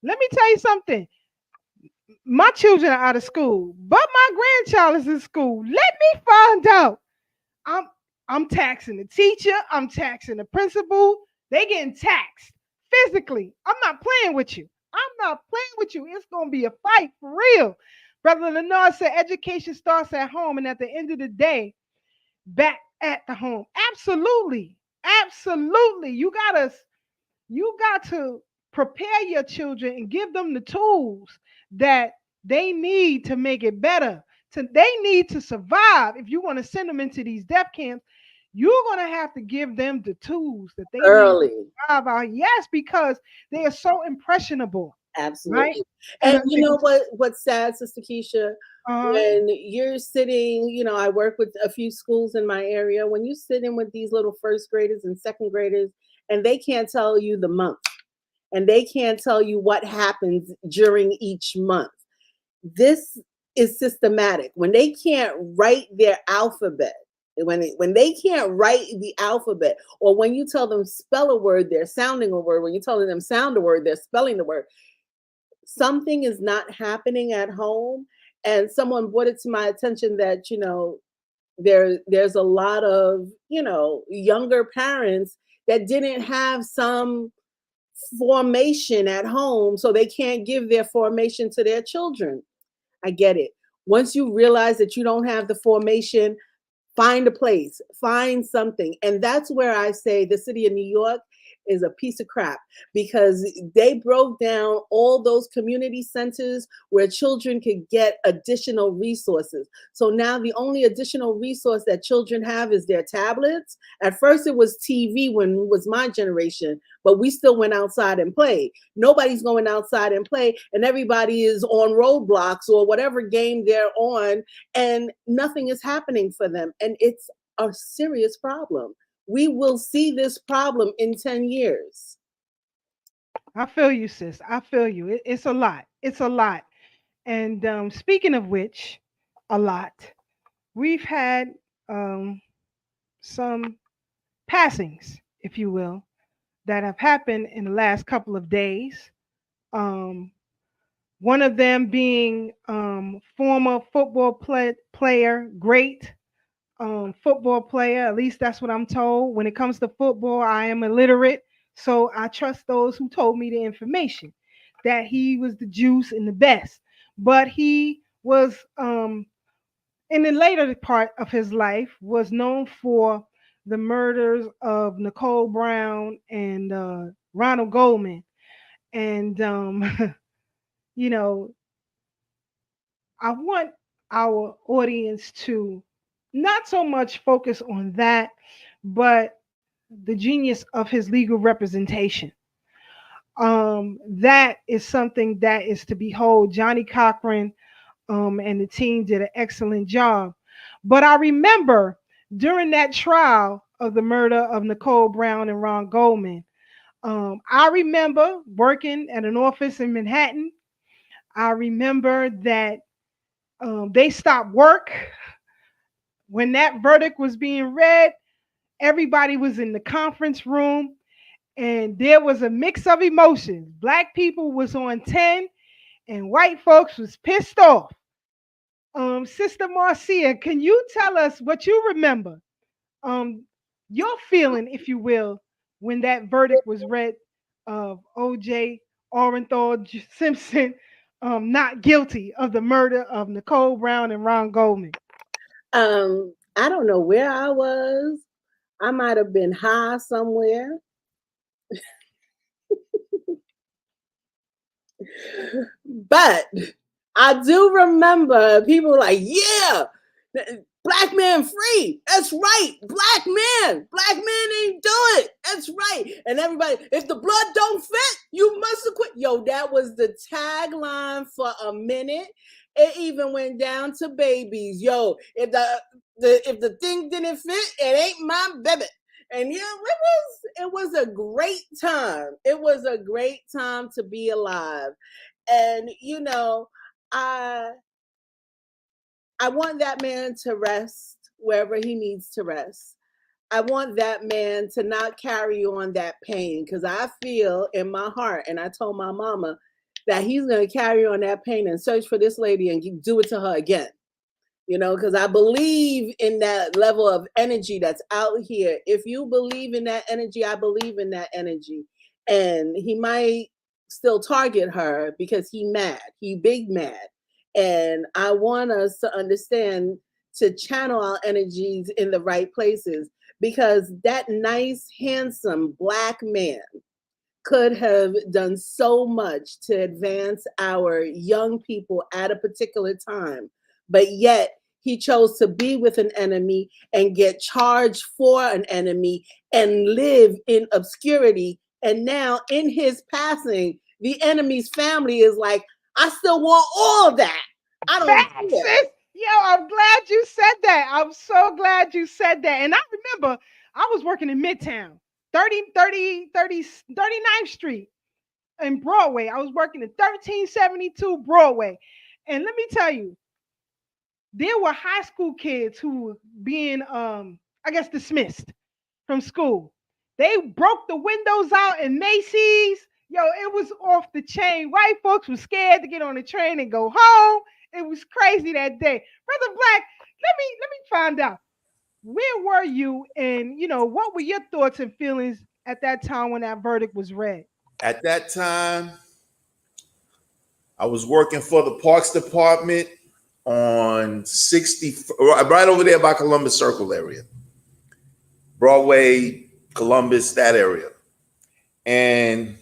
Let me tell you something. My children are out of school, but my grandchild is in school. Let me find out. I'm taxing the teacher. I'm taxing the principal. They getting taxed physically. I'm not playing with you. I'm not playing with you. It's going to be a fight for real. Brother Lenard said education starts at home, and at the end of the day, back at the home. Absolutely. Absolutely. You got to prepare your children and give them the tools that they need to make it better. They need to survive. If you want to send them into these death camps, you're going to have to give them the tools that they early. need to survive out. Yes, because they are so impressionable. Absolutely. Right? And you know what's sad, Sister Keisha? When you're sitting, I work with a few schools in my area. When you sit in with these little first graders and second graders, and they can't tell you the month, and they can't tell you what happens during each month. This is systematic. When they can't write their alphabet, when they can't write the alphabet, or when you tell them spell a word, they're sounding a word. When you're telling them sound a word, they're spelling the word. Something is not happening at home. And someone brought it to my attention that, there's a lot of, younger parents that didn't have some formation at home, so they can't give their formation to their children. I get it. Once you realize that you don't have the formation, find a place, find something. And that's where I say the city of New York is a piece of crap, because they broke down all those community centers where children could get additional resources. So now the only additional resource that children have is their tablets. At first it was TV when it was my generation, but we still went outside and played. Nobody's going outside and play, and everybody is on Roblox or whatever game they're on, and nothing is happening for them. And it's a serious problem. We will see this problem in 10 years. I feel you, sis. I feel you. It's a lot. It's a lot. And speaking of which, a lot, we've had some passings, if you will, that have happened in the last couple of days. One of them being former football player, great football player. At least that's what I'm told. When it comes to football, I am illiterate, So I trust those who told me the information that he was the juice and the best. But he was in the later part of his life was known for the murders of Nicole Brown and Ronald Goldman. And you know, I want our audience to not so much focus on that, but the genius of his legal representation. That is something that is to behold. Johnny Cochran and the team did an excellent job. But I remember during that trial of the murder of Nicole Brown and Ron Goldman, I remember working at an office in Manhattan. I remember that they stopped work when that verdict was being read. Everybody was in the conference room and there was a mix of emotions. Black people was on 10 and white folks was pissed off. Sister Marcia, can you tell us what you remember? Your feeling, if you will, when that verdict was read of O.J. Orenthal Simpson not guilty of the murder of Nicole Brown and Ron Goldman. I don't know where I was. I might have been high somewhere. But I do remember people like, yeah, black man free. That's right. Black man ain't do it. That's right. And everybody, if the blood don't fit, you must have quit. Yo, that was the tagline for a minute. It even went down to babies. Yo, if the thing didn't fit, it ain't my baby. And yeah, it was a great time. It was a great time to be alive. And you know, I want that man to rest wherever he needs to rest. I want that man to not carry on that pain, because I feel in my heart, and I told my mama that he's going to carry on that pain and search for this lady and do it to her again. You know, because I believe in that level of energy that's out here. If you believe in that energy, I believe in that energy. And he might still target her because he big mad. And I want us to understand to channel our energies in the right places, because that nice, handsome black man could have done so much to advance our young people at a particular time. But yet he chose to be with an enemy and get charged for an enemy and live in obscurity. And now in his passing, the enemy's family is like, I still want all of that. I don't care. Yo, I'm glad you said that. I'm so glad you said that. And I remember I was working in Midtown, 39th Street in Broadway. I was working at 1372 Broadway. And let me tell you, there were high school kids who were being, I guess, dismissed from school. They broke the windows out in Macy's. Yo, it was off the chain. White folks were scared to get on the train and go home. It was crazy that day. Brother Black, let me find out. Where were you, and what were your thoughts and feelings at that time when that verdict was read? At that time, I was working for the Parks Department on 60, right over there by Columbus Circle area. Broadway, Columbus, that area. And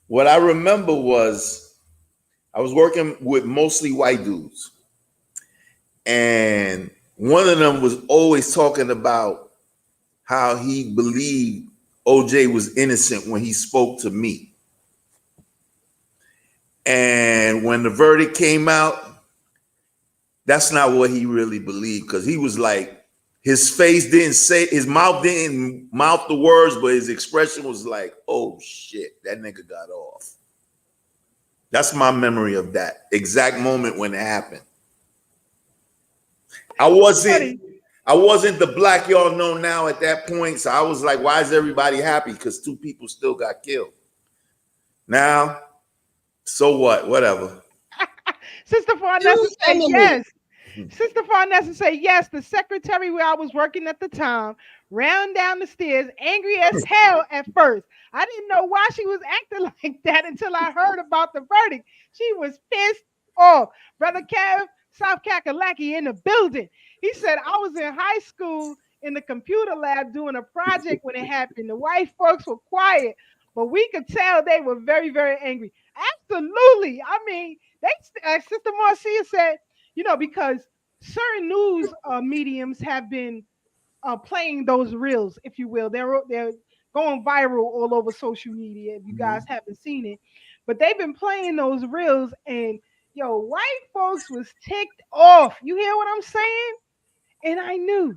what I remember was I was working with mostly white dudes. And one of them was always talking about how he believed OJ was innocent when he spoke to me. And when the verdict came out, that's not what he really believed, because he was like, his face didn't say, his mouth didn't mouth the words, but his expression was like, oh shit, that nigga got off. That's my memory of that exact moment when it happened. I wasn't the black y'all know now at that point. So I was like, why is everybody happy? Because 2 people still got killed. Now, so what? Whatever. Sister Farnessa said yes. Sister Farnessa said, yes, the secretary where I was working at the time ran down the stairs, angry as hell at first. I didn't know why she was acting like that until I heard about the verdict. She was pissed off. Brother Kev, South Kakalaki in the building. He said, I was in high school in the computer lab doing a project when it happened. The white folks were quiet, but we could tell they were very, very angry. Absolutely. I mean, Sister Marcia said, because certain news mediums have been playing those reels, if you will. They're going viral all over social media. If you guys haven't seen it, but they've been playing those reels, and white folks was ticked off. You hear what I'm saying? And I knew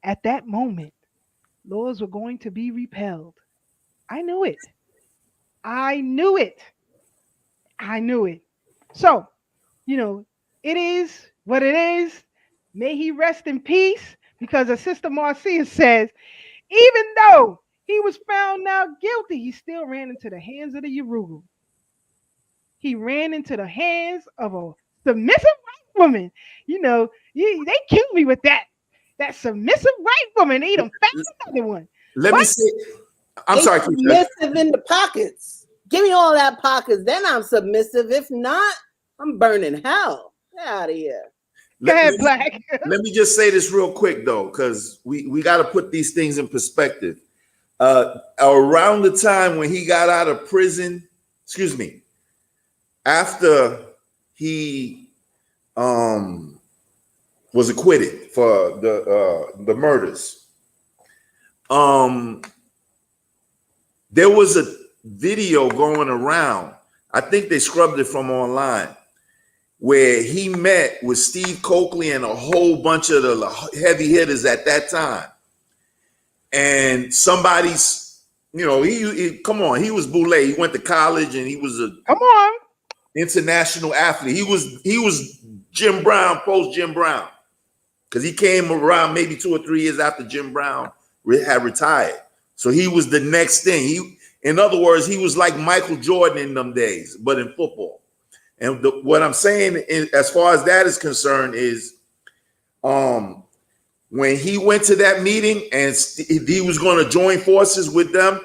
at that moment laws were going to be repelled. I knew it. I knew it. I knew it. So, it is what it is. May he rest in peace, because as Sister Marcia says, even though he was found now guilty, he still ran into the hands of the Yoruba. He ran into the hands of a submissive white woman. They killed me with that. That submissive white woman. They done found another one. Let me say, I'm sorry. Submissive in the pockets. Give me all that pockets, then I'm submissive. If not, I'm burning hell. Get out of here. Go ahead, Black. Let me just say this real quick, though, because we got to put these things in perspective. Around the time when he got out of prison, after he was acquitted for the murders, there was a video going around. I think they scrubbed it from online, where he met with Steve Coakley and a whole bunch of the heavy hitters at that time. And somebody's, he come on, he was Boule. He went to college and he was a international athlete. He was Jim Brown, post Jim Brown, because he came around maybe 2 or 3 years after Jim Brown had retired. So he was the next thing. In other words, he was like Michael Jordan in them days, but in football. And what I'm saying, as far as that is concerned, is when he went to that meeting and he was going to join forces with them,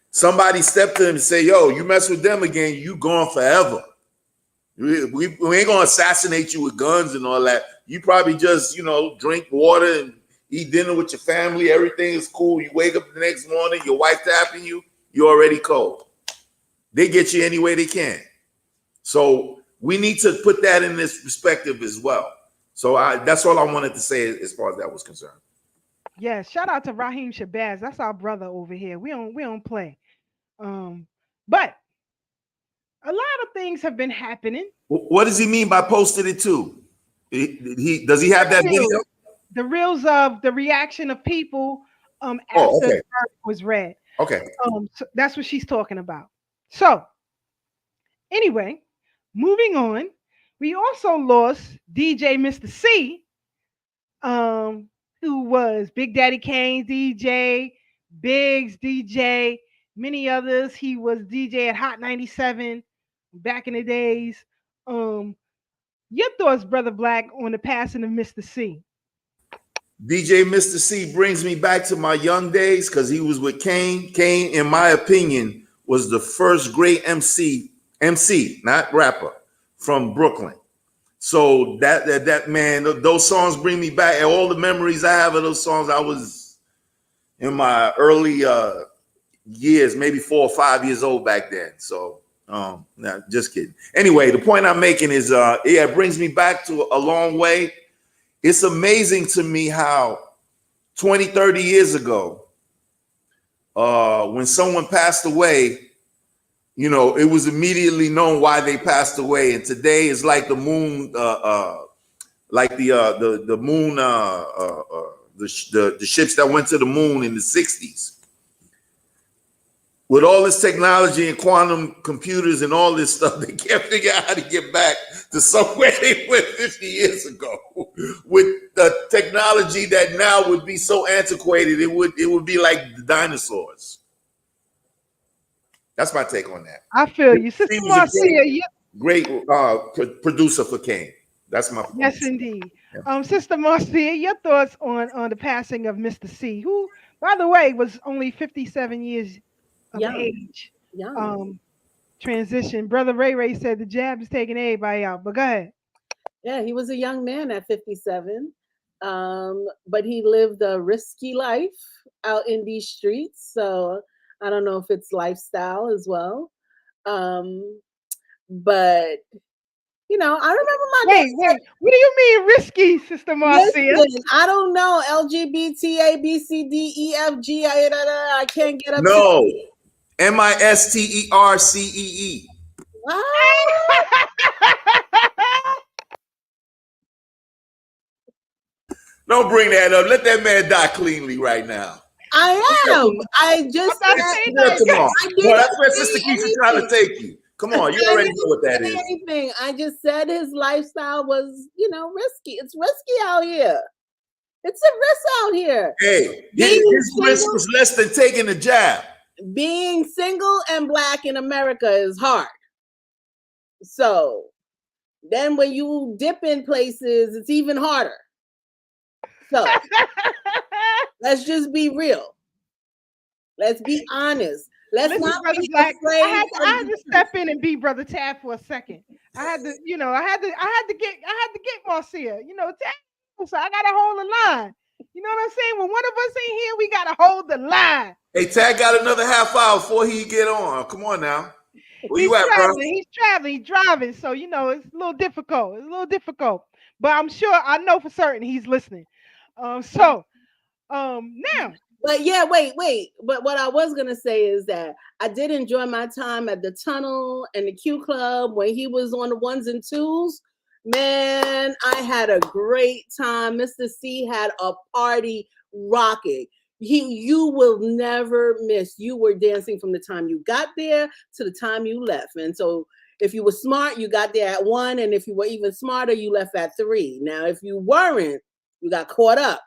somebody stepped to him and said, yo, you mess with them again, you gone forever. We ain't going to assassinate you with guns and all that. You probably just, drink water and eat dinner with your family. Everything is cool. You wake up the next morning, your wife tapping you, you're already cold. They get you any way they can. So we need to put that in this perspective as well. So that's all I wanted to say as far as that was concerned. Yeah, shout out to Raheem Shabazz. That's our brother over here. We don't play. But a lot of things have been happening. What does he mean by posted it too? Does he have that video? The reels of the reaction of people after the verdict was read. Okay. So that's what she's talking about. So anyway, moving on, we also lost DJ Mr. C, who was Big Daddy Kane's DJ, Big's DJ, many others. He was DJ at Hot 97 back in the days. Your thoughts, Brother Black, on the passing of Mr. C? DJ Mr. C brings me back to my young days because he was with Kane. Kane, in my opinion, was the first great MC, not rapper, from Brooklyn. So that man, those songs bring me back. And all the memories I have of those songs, I was in my early years, maybe 4 or 5 years old back then. So, no, just kidding. Anyway, the point I'm making is, it brings me back to a long way. It's amazing to me how 20, 30 years ago, when someone passed away, it was immediately known why they passed away. And today is like the moon, like the moon, the ships that went to the moon in the 60s. With all this technology and quantum computers and all this stuff, they can't figure out how to get back to somewhere they went 50 years ago. With the technology that now would be so antiquated, it would be like the dinosaurs. That's my take on that. I feel you. Sister Marcia, great producer for Kane. That's my point. Yes, indeed. Yeah. Sister Marcia, your thoughts on the passing of Mr. C, who, by the way, was only 57 years of Young, age. young. Um, transition. Brother Ray said the jab is taking everybody out. But go ahead. Yeah, he was a young man at 57, but he lived a risky life out in these streets. So I don't know if it's lifestyle as well. Um, but I remember my dad Wait. What do you mean risky, Sister Marcia? listen, I don't know. LGBT, A, B, C, D, E, F, G, I can't get up to No, MISTERCEE. what? Don't bring that up. Let that man die cleanly right now. I am. I just I'm not said saying Good that. tomorrow. I Boy, didn't that's where say Sister Keisha trying to anything. take you. Come on, you I already didn't know what that say is. anything. I just said his lifestyle was, risky. It's risky out here. It's a risk out here. Hey, Being his risk single, was less than taking the jab. being single and black in America is hard. So then when you dip in places, it's even harder. So let's just be real. Let's be honest. Let's Listen, not Brother be Black, afraid I of had the to step in and be Brother Tab for a second. I had to get Marcia. Tab, so I gotta hold the line. You know what I'm saying? When one of us ain't here, we gotta hold the line. Hey, Tag got another half hour before he get on. Come on now. Where you He's at, bro? traveling, he's driving. So it's a little difficult. But I'm sure I know for certain he's listening. Now But yeah, wait. But what I was gonna say is that I did enjoy my time at the Tunnel and the Q Club when he was on the ones and twos. Man, I had a great time. Mr. C had a party rocking. You will never miss. You were dancing from the time you got there to the time you left. And so if you were smart, you got there at 1, and if you were even smarter, you left at 3. Now, if you weren't, you got caught up.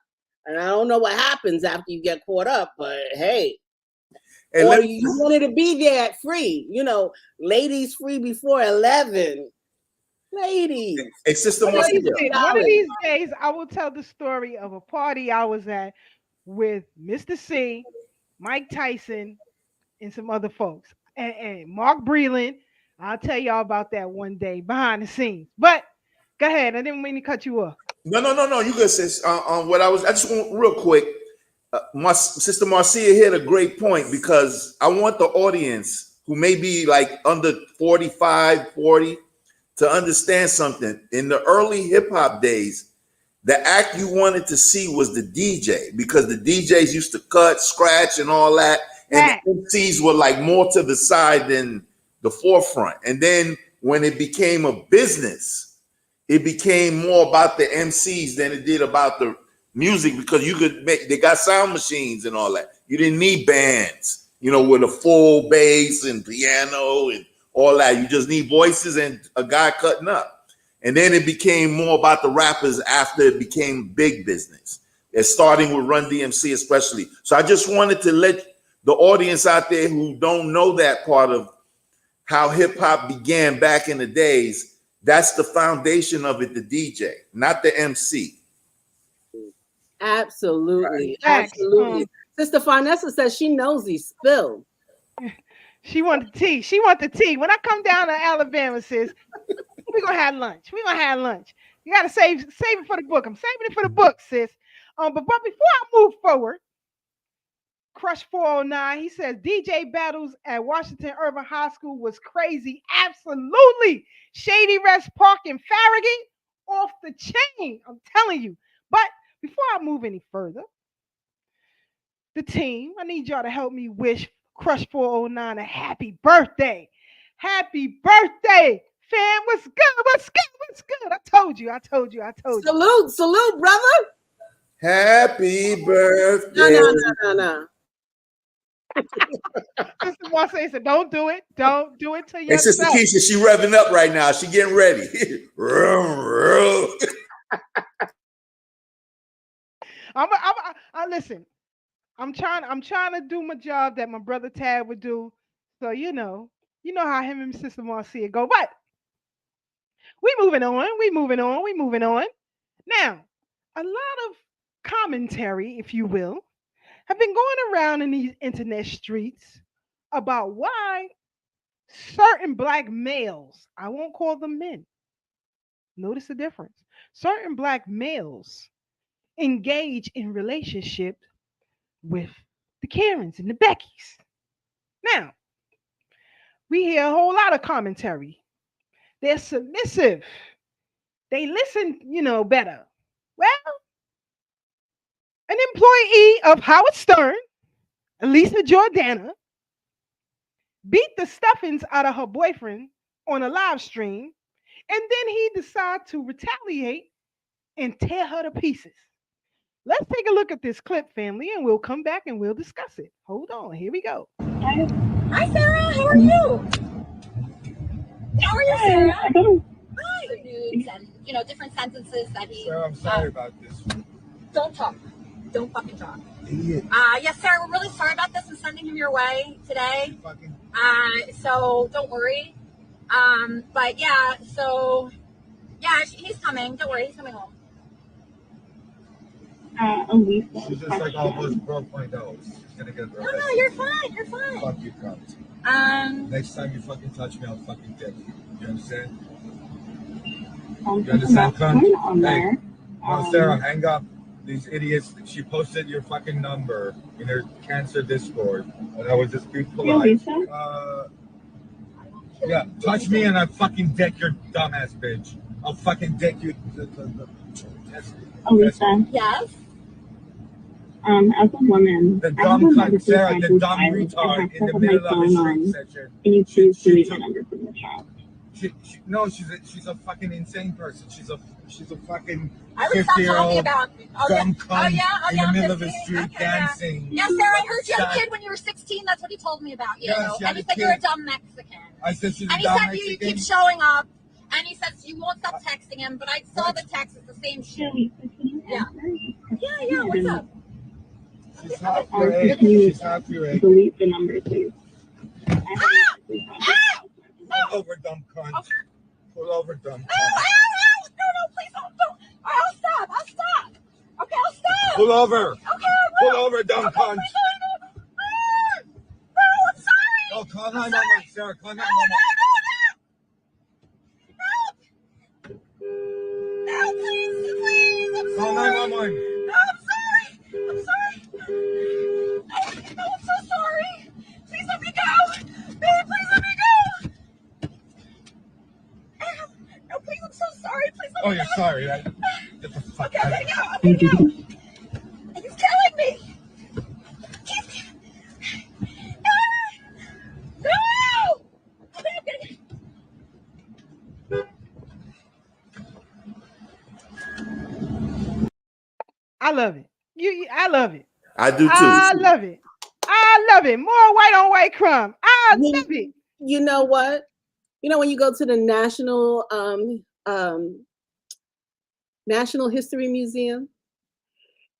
And I don't know what happens after you get caught up, but hey, or you wanted to be there at free, ladies free before 11. Ladies. Hey, Sister one of Marcia. these days, I will tell the story of a party I was at with Mr. C, Mike Tyson, and some other folks, and Mark Breland. I'll tell y'all about that one day behind the scenes. But go ahead. I didn't mean to cut you off. No. You good, sis. I just want real quick. My Sister Marcia hit a great point because I want the audience who may be like under 45, 40 to understand something. In the early hip hop days, the act you wanted to see was the DJ because the DJs used to cut, scratch, and all that. And the MCs were like more to the side than the forefront. And then when it became a business, it became more about the MCs than it did about the music because they got sound machines and all that. You didn't need bands, with a full bass and piano and all that. You just need voices and a guy cutting up. And then it became more about the rappers after it became big business. It's starting with Run DMC especially. So I just wanted to let the audience out there who don't know that part of how hip hop began back in the days. That's the foundation of it, the DJ, not the MC. Absolutely. Right. Absolutely. Sister Farnessa says she knows he spilled. She want the tea. When I come down to Alabama, sis, we're gonna have lunch. You gotta save it for the book. I'm saving it for the book, sis. But before I move forward, Crush 409, he says DJ battles at Washington Urban High School was crazy. Absolutely. Shady Rest Park in Farragut, off the chain. I'm telling you. But before I move any further, the team, I need y'all to help me wish Crush 409 a happy birthday. Happy birthday, fam. What's good? I told you. Salute, brother. Happy birthday. No. Sister Marcia said, don't do it to yourself. And Sister Keisha, she revving up right now. She getting ready. Listen. I'm trying to do my job that my brother Tad would do. So you know how him and Sister Marcia go. But We moving on. Now, a lot of commentary, if you will, have been going around in these internet streets about why certain black males, I won't call them men, notice the difference. Certain black males engage in relationships with the Karens and the Beckys. Now, we hear a whole lot of commentary. They're submissive. They listen, better. Well, an employee of Howard Stern, Elisa Jordana, beat the stuffings out of her boyfriend on a live stream, and then he decided to retaliate and tear her to pieces. Let's take a look at this clip, family, and we'll come back and we'll discuss it. Hold on, here we go. Hi, Sarah. How are you? How are you, Sarah? Hi. Nudes and different sentences that he. Sarah, I'm sorry about this. Don't talk. Don't fucking talk. Idiot. Yes, Sarah. We're really sorry about this. I'm sending him your way today. So don't worry. But yeah. So yeah, he's coming. Don't worry. He's coming home. Elisa. She's just like all those broke my nose. She's gonna get her. No, you're fine. You're fine. Fuck you, cunt. Next time you fucking touch me, I'll fucking dick you. You understand? You understand, cunt? Hey, no, Sarah, hang up. These idiots. She posted your fucking number in her cancer Discord, and I was just being polite. Yeah, touch me and I fucking dick your dumbass bitch. I'll fucking dick you. Elisa. Yes. As a woman, the dumb cunt, Sarah, the dumb retard in the middle of the street section. And you choose to leave the number from the chat. No, she's a fucking insane person. She's a fucking 50-year-old dumb cunt in the middle of the street dancing. Yeah, Sarah, I heard you had a kid when you were 16. That's what he told me about you. Yeah, and he said you're a dumb Mexican. I said she's a dumb Mexican. Mexican. And he said you keep showing up. And he says you won't stop texting him. But I saw the text. It's the same shit. Yeah. Yeah. What's up? She's half your age. She's half your age. Delete the number, please. Pull over, dumb cunt. Okay. Pull over, dumb cunt. No, please don't. I'll stop. Okay, I'll stop. Pull over. Okay, Pull over, dumb cunt. No, I'm sorry. Oh, call 911, Sarah. Call 911. No, please. Call 911. No, I'm sorry. No, I'm so sorry. Please let me go. Babe, please let me go. No, please, I'm so sorry. Please let me go. Oh, you're sorry. Get the fuck Okay, out. I'm gonna go. He's killing me. No! Okay, I'm gonna I love it. I love it. I do too. I love it. More white on white crime. I love it. You know what? When you go to the National History Museum,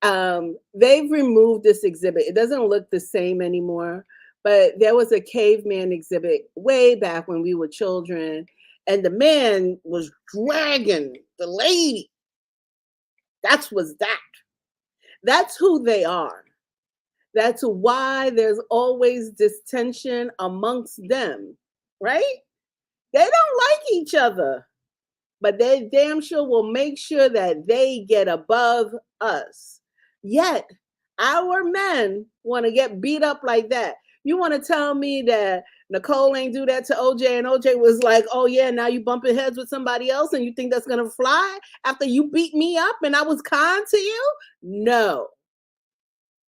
they've removed this exhibit. It doesn't look the same anymore, but there was a caveman exhibit way back when we were children, and the man was dragging the lady. That's who they are. That's why there's always this tension amongst them, right? They don't like each other, but they damn sure will make sure that they get above us. Yet, our men want to get beat up like that. You want to tell me that Nicole ain't do that to OJ, and OJ was like, oh yeah, now you bumping heads with somebody else and you think that's going to fly after you beat me up and I was kind to you? No.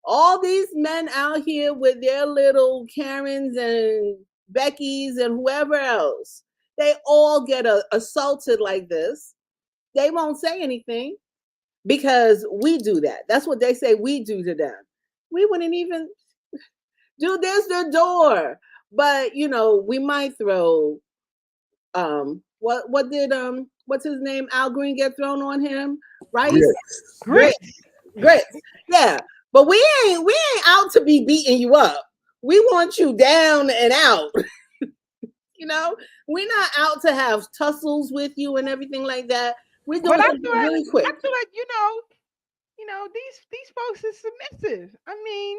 All these men out here with their little Karens and Beckys and whoever else, they all get assaulted like this. They won't say anything because we do that. That's what they say we do to them. We wouldn't even do this the door. But we might throw what did what's his name? Al Green get thrown on him? Right? Grits. Yeah. But we ain't out to be beating you up. We want you down and out. You know, we're not out to have tussles with you and everything like that. We're doing But I something thought, really quick. these folks is submissive. I mean,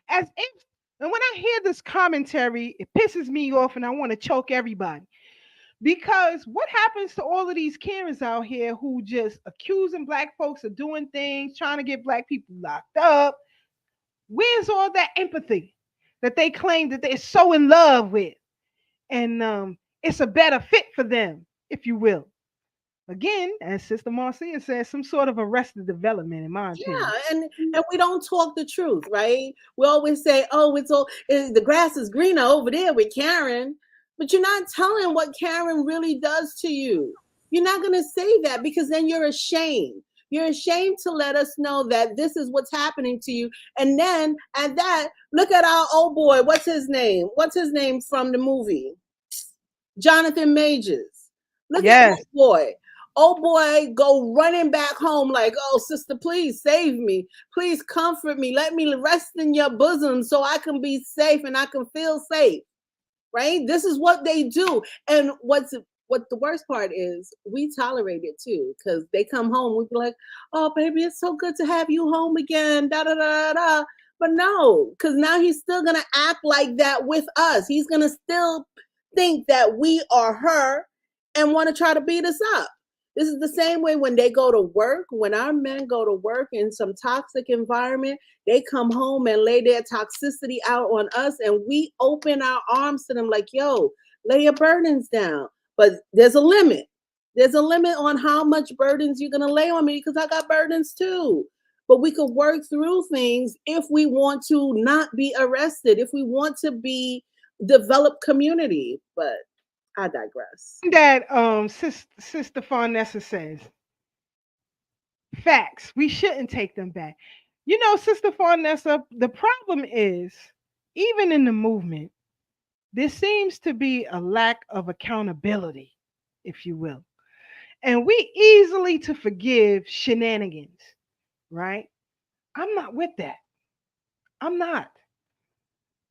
as if, and when I hear this commentary, it pisses me off, and I want to choke everybody. Because what happens to all of these Karens out here who just accusing black folks of doing things, trying to get black people locked up? Where's all that empathy that they claim that they're so in love with? And it's a better fit for them, if you will. Again, as Sister Marcia says, some sort of arrested development, in my opinion. Yeah, and we don't talk the truth, right? We always say, "Oh, the grass is greener over there with Karen," but you're not telling what Karen really does to you. You're not going to say that because then you're ashamed. You're ashamed to let us know that this is what's happening to you. And then at that, look at our old boy. What's his name? What's his name from the movie? Jonathan Majors. Look at that boy. Oh boy, go running back home like, "Oh, sister, please save me. Please comfort me. Let me rest in your bosom so I can be safe and I can feel safe." Right? This is what they do. And what the worst part is, we tolerate it too, because they come home, we be like, "Oh, baby, it's so good to have you home again." Da da da da. But no, because now he's still gonna act like that with us. He's gonna still think that we are her and want to try to beat us up. This is the same way when they go to work. When our men go to work in some toxic environment, they come home and lay their toxicity out on us, and we open our arms to them like, "Yo, lay your burdens down." But there's a limit. There's a limit on how much burdens you're going to lay on me, because I got burdens too. But we could work through things if we want to not be arrested, if we want to develop community. But I digress. That Sister Farnessa says, facts. We shouldn't take them back. You know, Sister Farnessa, the problem is, even in the movement, there seems to be a lack of accountability, if you will. And we easily to forgive shenanigans, right? I'm not with that. I'm not.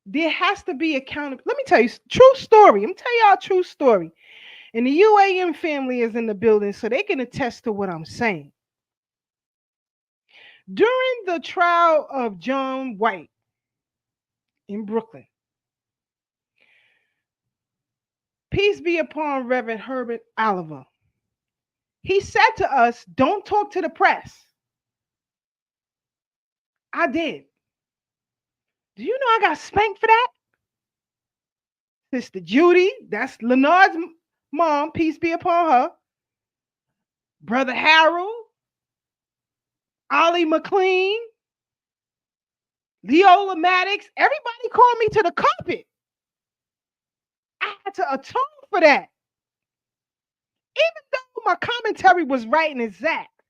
There has to be accountability. Let me tell you, true story. I'm tell y'all a true story. And the UAM family is in the building, so they can attest to what I'm saying. During the trial of John White in Brooklyn, peace be upon Reverend Herbert Oliver, he said to us, "Don't talk to the press." I did. Do you know I got spanked for that? Sister Judy, that's Leonard's mom, peace be upon her. Brother Harold, Ollie McLean, Leola Maddox, everybody called me to the carpet. I had to atone for that. Even though my commentary was right and exact,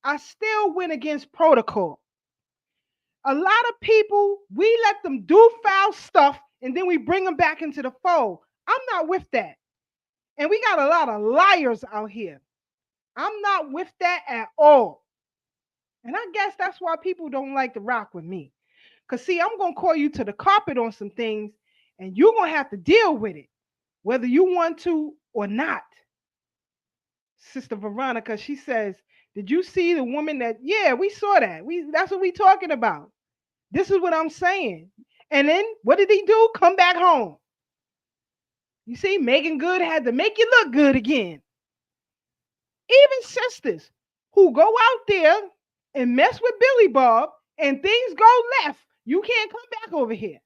I still went against protocol. A lot of people, we let them do foul stuff and then we bring them back into the fold. I'm not with that. And we got a lot of liars out here. I'm not with that at all. And I guess that's why people don't like to rock with me. Because, see, I'm going to call you to the carpet on some things, and you're going to have to deal with it, whether you want to or not. Sister Veronica, she says, "Did you see the woman that?" Yeah, we saw that. That's what we talking about. This is what I'm saying. And then what did he do? Come back home. You see, Megan Good had to make you look good again. Even sisters who go out there and mess with Billy Bob and things go left, you can't come back over here.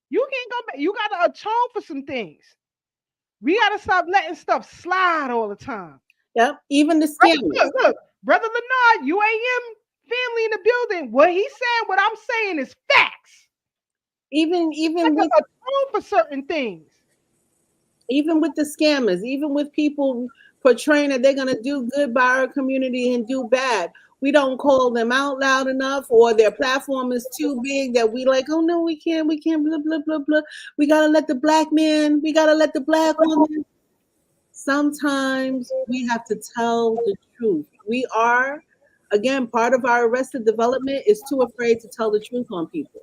You can't come back. You got to atone for some things. We got to stop letting stuff slide all the time. Yep, even the scammers. Look, Brother Leonard, UAM family in the building. What he said, what I'm saying is facts. Even with atone for certain things. Even with the scammers, even with people portraying that they're going to do good by our community and do bad. We don't call them out loud enough, or their platform is too big that we like, "Oh no, we can't, blah, blah, blah, blah. We got to let the black man, we got to let the black woman." Sometimes we have to tell the truth. We are, again, part of our arrested development is too afraid to tell the truth on people.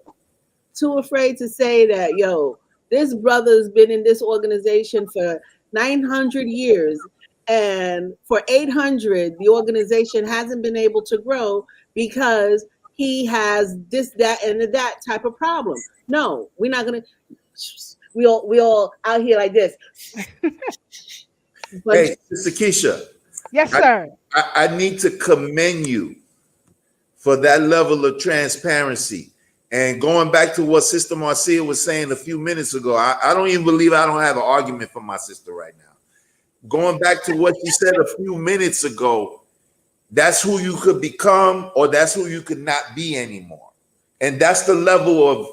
Too afraid to say that, "Yo, This brother's been in this organization for 900 years. And for 800, the organization hasn't been able to grow because he has this, that, and that type of problem. No, we're not going to. We all out here like this. Hey, Sister Keisha. Yes, sir. I need to commend you for that level of transparency. And going back to what Sister Marcia was saying a few minutes ago, I don't even believe I don't have an argument for my sister right now. Going back to what she said a few minutes ago, that's who you could become or that's who you could not be anymore. And that's the level of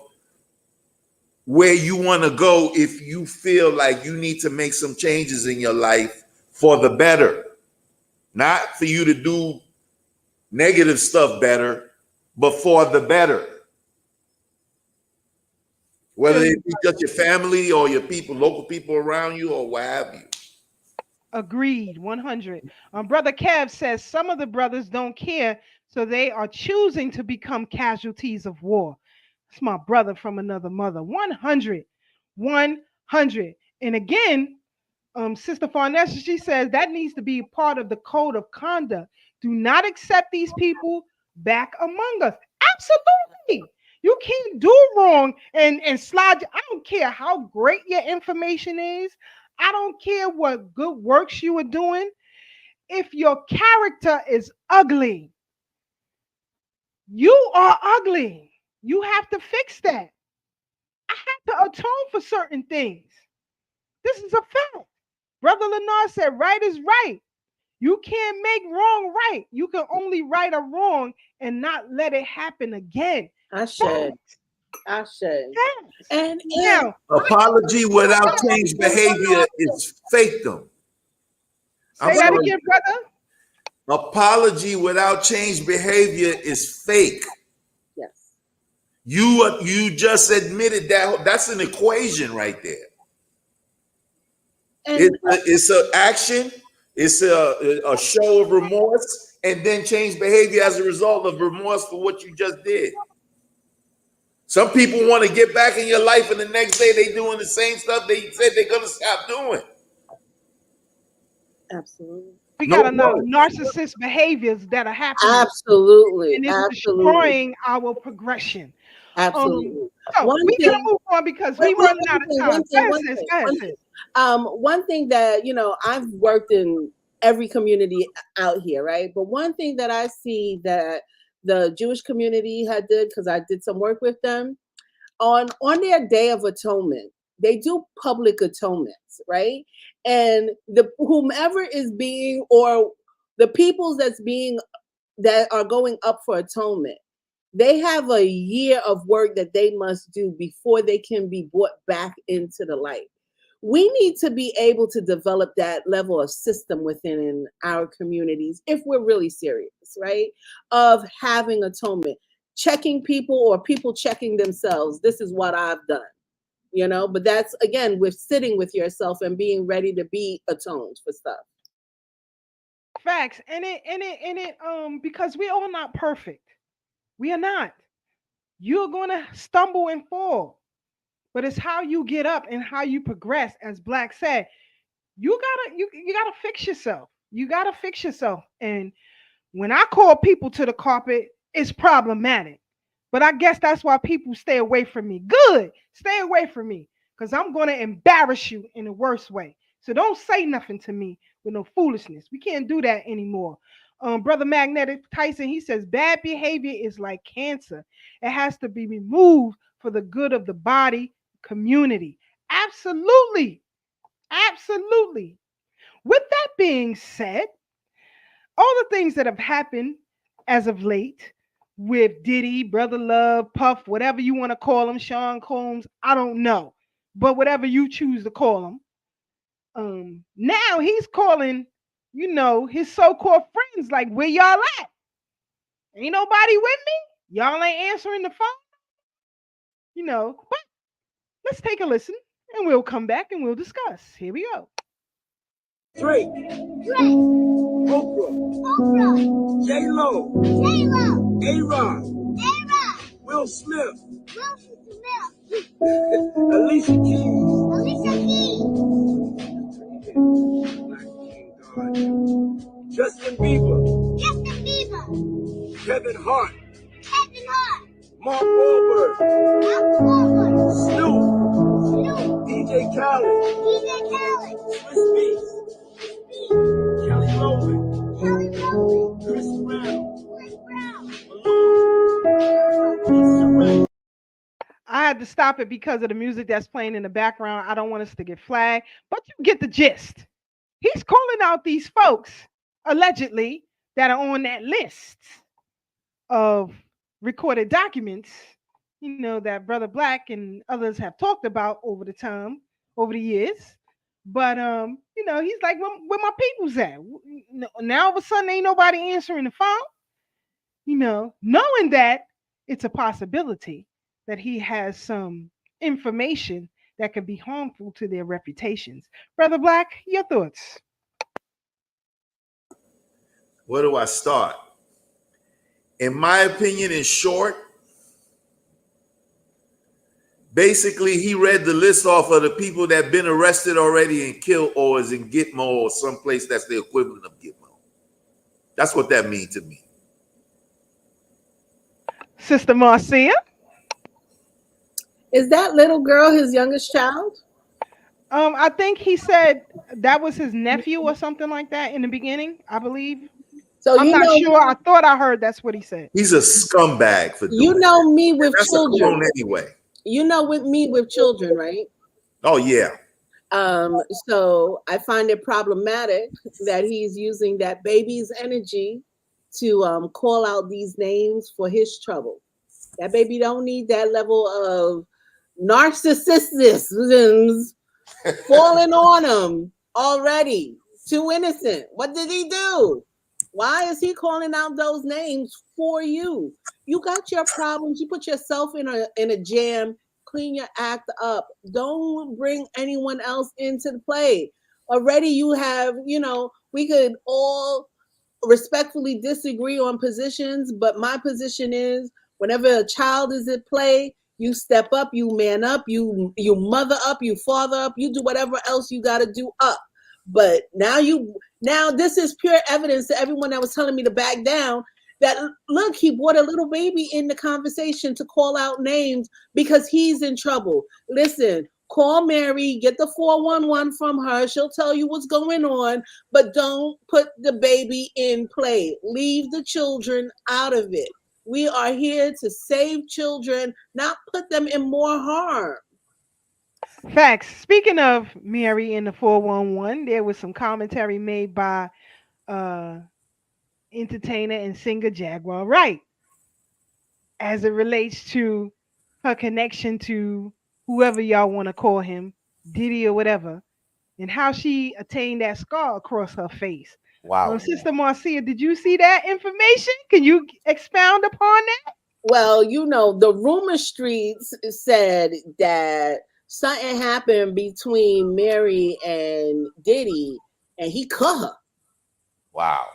where you want to go if you feel like you need to make some changes in your life for the better. Not for you to do negative stuff better, but for the better. Whether it be just your family or your people, local people around you or what have you. Agreed, 100. Brother Kev says some of the brothers don't care, so they are choosing to become casualties of war. It's my brother from another mother. 100. 100. And again, Sister Farnessa, she says that needs to be part of the code of conduct. Do not accept these people back among us. Absolutely. You can't do wrong and slide. I don't care how great your information is. I don't care what good works you are doing. If your character is ugly, you are ugly. You have to fix that. I have to atone for certain things. This is a fact. Brother Lennar said, right is right. You can't make wrong right. You can only right a wrong and not let it happen again. I should. And now, apology without change behavior is fake, though. Say that again, brother. Apology without change behavior is fake. Yes. You just admitted that. That's an equation right there. It's an action. It's a show of remorse, and then change behavior as a result of remorse for what you just did. Some people want to get back in your life, and the next day they doing the same stuff they said they're gonna stop doing. Absolutely. We got enough narcissist behaviors that are happening. Absolutely. And it's destroying our progression. Absolutely. So we can move on because we're running out of time. One thing that, I've worked in every community out here, right? But one thing that I see that the Jewish community had did, because I did some work with them, on their Day of Atonement, they do public atonements, right? And whomever is being, or the peoples that are going up for atonement, they have a year of work that they must do before they can be brought back into the light. We need to be able to develop that level of system within our communities if we're really serious, right? Of having atonement, checking people or people checking themselves. This is what I've done, but that's, again, with sitting with yourself and being ready to be atoned for stuff. Facts. And it, because we're all not perfect. We are not. You're going to stumble and fall. But it's how you get up and how you progress. As Black said, you gotta fix yourself. You gotta fix yourself. And when I call people to the carpet, it's problematic. But I guess that's why people stay away from me. Good, stay away from me, because I'm gonna embarrass you in the worst way. So don't say nothing to me with no foolishness. We can't do that anymore. Brother Magnetic Tyson, he says bad behavior is like cancer. It has to be removed for the good of the body, community. Absolutely. Absolutely. With that being said, all the things that have happened as of late with Diddy, Brother Love, Puff, whatever you want to call him, Sean Combs, I don't know. But whatever you choose to call him, now he's calling, his so-called friends, like, where y'all at? Ain't nobody with me? Y'all ain't answering the phone? But let's take a listen and we'll come back and we'll discuss. Here we go. Drake, Oprah, J-Lo, A-Rod, Will Will Smith. Elisa Keys. Justin Bieber. Kevin Hart. Mark Wahlberg. Snoop. DJ Khaled. Swiss Beats. Kelly Rowland. Chris Brown. I had to stop it because of the music that's playing in the background. I don't want us to get flagged, but you get the gist. He's calling out these folks, allegedly, that are on that list of recorded documents, you know, that Brother Black and others have talked about over the years. But you know, he's like, where my people's at? Now all of a sudden ain't nobody answering the phone. You know, knowing that it's a possibility that he has some information that could be harmful to their reputations. Brother Black, your thoughts? Where do I start? In my opinion, in short, basically he read the list off of the people that have been arrested already and killed or is in Gitmo or someplace that's the equivalent of Gitmo. That's what that means to me. Sister Marcia? Is that little girl his youngest child? I think he said that was his nephew or something like that in the beginning, I believe. So I'm not sure. I thought I heard that's what he said. He's a scumbag for doing you know me with that's children anyway. You know with me with children, right? Oh yeah. So I find it problematic that he's using that baby's energy to call out these names for his trouble. That baby don't need that level of narcissism falling on him already. Too innocent. What did he do? Why is he calling out those names for you? You got your problems. You put yourself in a jam. Clean your act up. Don't bring anyone else into the play. Already you have, you know, we could all respectfully disagree on positions, but my position is whenever a child is at play, you step up, you man up, you mother up, you father up, you do whatever else you got to do up. But now this is pure evidence to everyone that was telling me to back down that look, he brought a little baby in the conversation to call out names because he's in trouble. Listen, call Mary, get the 411 from her. She'll tell you what's going on, but don't put the baby in play. Leave the children out of it. We are here to save children, not put them in more harm. Facts. Speaking of Mary in the 411, there was some commentary made by entertainer and singer Jaguar Wright as it relates to her connection to whoever y'all want to call him, Diddy or whatever, and how she attained that scar across her face. Wow. Sister Marcia, did you see that information? Can you expound upon that? Well, you know, the rumor streets said that something happened between Mary and Diddy, and he cut her. Wow.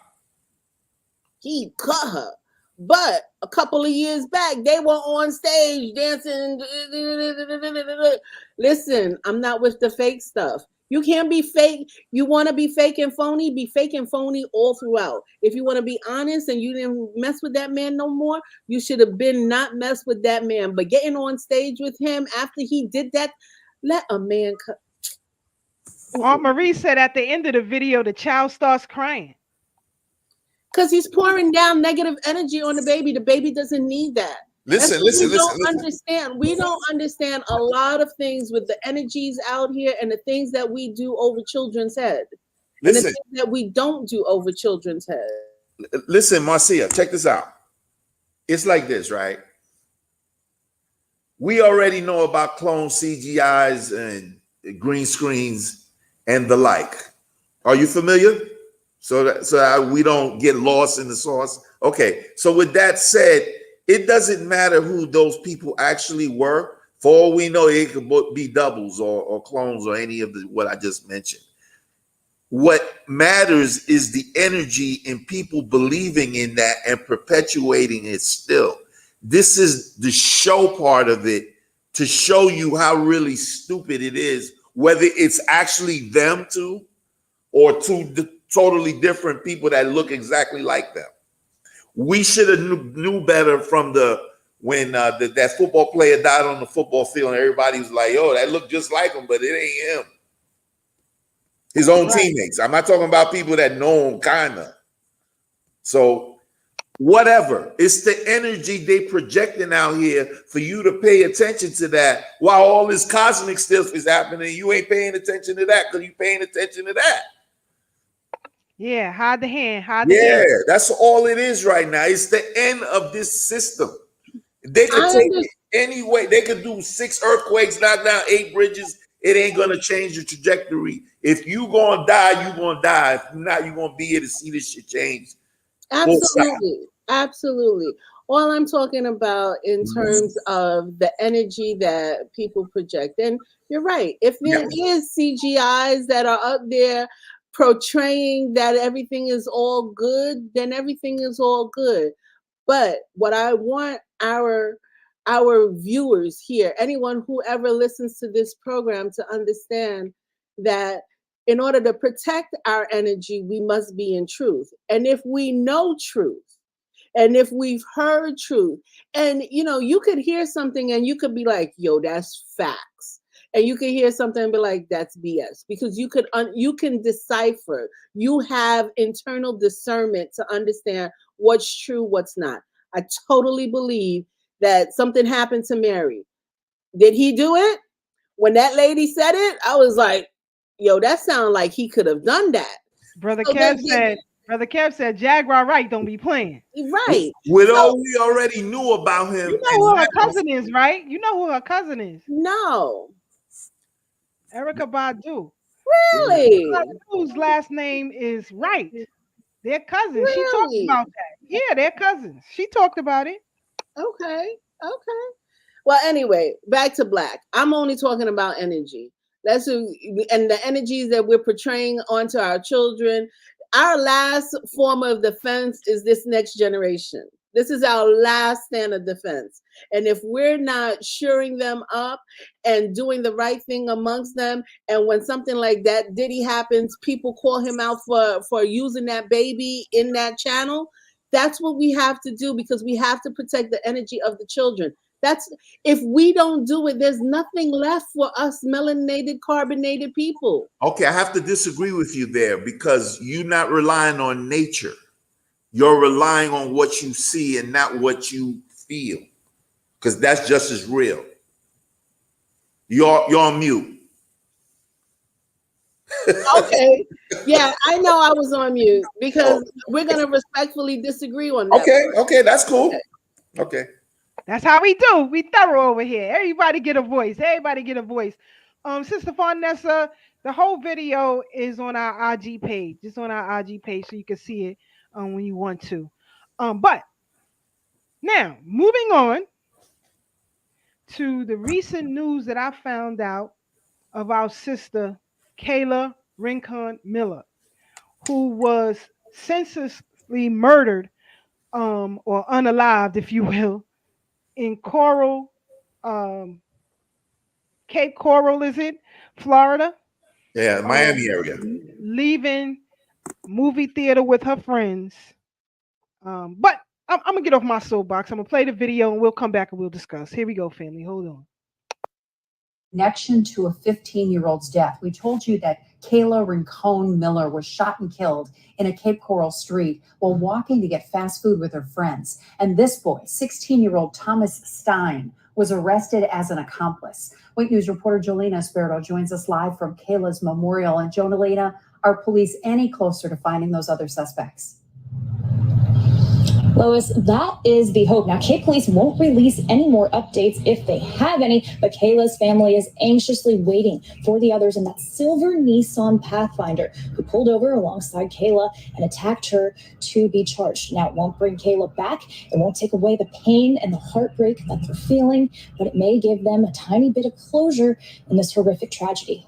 He cut her. But a couple of years back, they were on stage dancing. Listen, I'm not with the fake stuff. You can't be fake. You want to be fake and phony? Be fake and phony all throughout. If you want to be honest and you didn't mess with that man no more, you should have been not mess with that man. But getting on stage with him after he did that, let a man cut. Aunt Marie said at the end of the video, the child starts crying. Because he's pouring down negative energy on the baby. The baby doesn't need that. Listen. Understand. We don't understand a lot of things with the energies out here and the things that we do over children's head. And the things that we don't do over children's head. Listen, Marcia, check this out. It's like this, right? We already know about clone CGIs and green screens and the like. Are you familiar? So that we don't get lost in the sauce. Okay, so with that said, it doesn't matter who those people actually were. For all we know, it could be doubles or clones or any of what I just mentioned. What matters is the energy in people believing in that and perpetuating it still. This is the show part of it to show you how really stupid it is, whether it's actually them two or two totally different people that look exactly like them. We should have knew better from when that football player died on the football field and everybody was like, "Yo, that looked just like him," but it ain't him. His own teammates. I'm not talking about people that know him, kinda. So whatever. It's the energy they projecting out here for you to pay attention to that while all this cosmic stuff is happening. You ain't paying attention to that because you paying attention to that. Yeah, hide the hand, hide the hand. Yeah, that's all it is right now. It's the end of this system. They could take it any way. They could do 6 earthquakes, knock down 8 bridges. It ain't gonna change the trajectory. If you gonna die, you gonna die. If not, you gonna be here to see this shit change. Absolutely, absolutely. All I'm talking about in terms of the energy that people project, and you're right. If there is CGIs that are up there portraying that everything is all good, then everything is all good. But what I want our viewers here, anyone who ever listens to this program, to understand that in order to protect our energy, we must be in truth. And if we know truth, and if we've heard truth, and you could hear something and you could be like, yo, that's facts. And you can hear something and be like, that's BS, because you can decipher. You have internal discernment to understand what's true, what's not. I totally believe that something happened to Mary. Did he do it? When that lady said it, I was like, yo, that sounded like he could have done that. Brother Kev said, Jaguar Wright don't be playing. Right. With all we already knew about him. You know who her cousin is, right? You know who her cousin is. No. Erica Badu. Really? Whose last name is Wright. They're cousins. Really? She talked about that. Yeah, they're cousins. She talked about it. Okay. Well, anyway, back to Black. I'm only talking about energy. And the energies that we're portraying onto our children. Our last form of defense is this next generation. This is our last stand of defense. And if we're not shoring them up and doing the right thing amongst them, and when something like that Diddy happens, people call him out for using that baby in that channel, that's what we have to do, because we have to protect the energy of the children. If we don't do it, there's nothing left for us melanated, carbonated people. Okay, I have to disagree with you there, because you're not relying on nature. You're relying on what you see and not what you feel, because that's just as real. You're on mute. Okay. Yeah, I know I was on mute, because we're going to respectfully disagree on that. Okay, that's cool. Okay. That's how we do. We thorough over here. Everybody get a voice. Sister Farnessa, the whole video is on our IG page. It's on our IG page, so you can see it when you want to. But now, moving on to the recent news that I found out of our sister Kayla Rincon Miller, who was senselessly murdered or unalived, if you will, in Cape Coral, is it? Florida? Yeah, Miami area. Leaving movie theater with her friends. But I'm going to get off my soapbox. I'm going to play the video and we'll come back and we'll discuss. Here we go, family. Hold on. Connection to a 15-year-old's death. We told you that Kayla Rincon Miller was shot and killed in a Cape Coral street while walking to get fast food with her friends. And this boy, 16-year-old Thomas Stein, was arrested as an accomplice. Wait News reporter Jolena Esperto joins us live from Kayla's memorial. And Jonalena, are police any closer to finding those other suspects? Lois, that is the hope. Now, Cape Police won't release any more updates if they have any, but Kayla's family is anxiously waiting for the others in that silver Nissan Pathfinder who pulled over alongside Kayla and attacked her to be charged. Now, it won't bring Kayla back. It won't take away the pain and the heartbreak that they're feeling, but it may give them a tiny bit of closure in this horrific tragedy.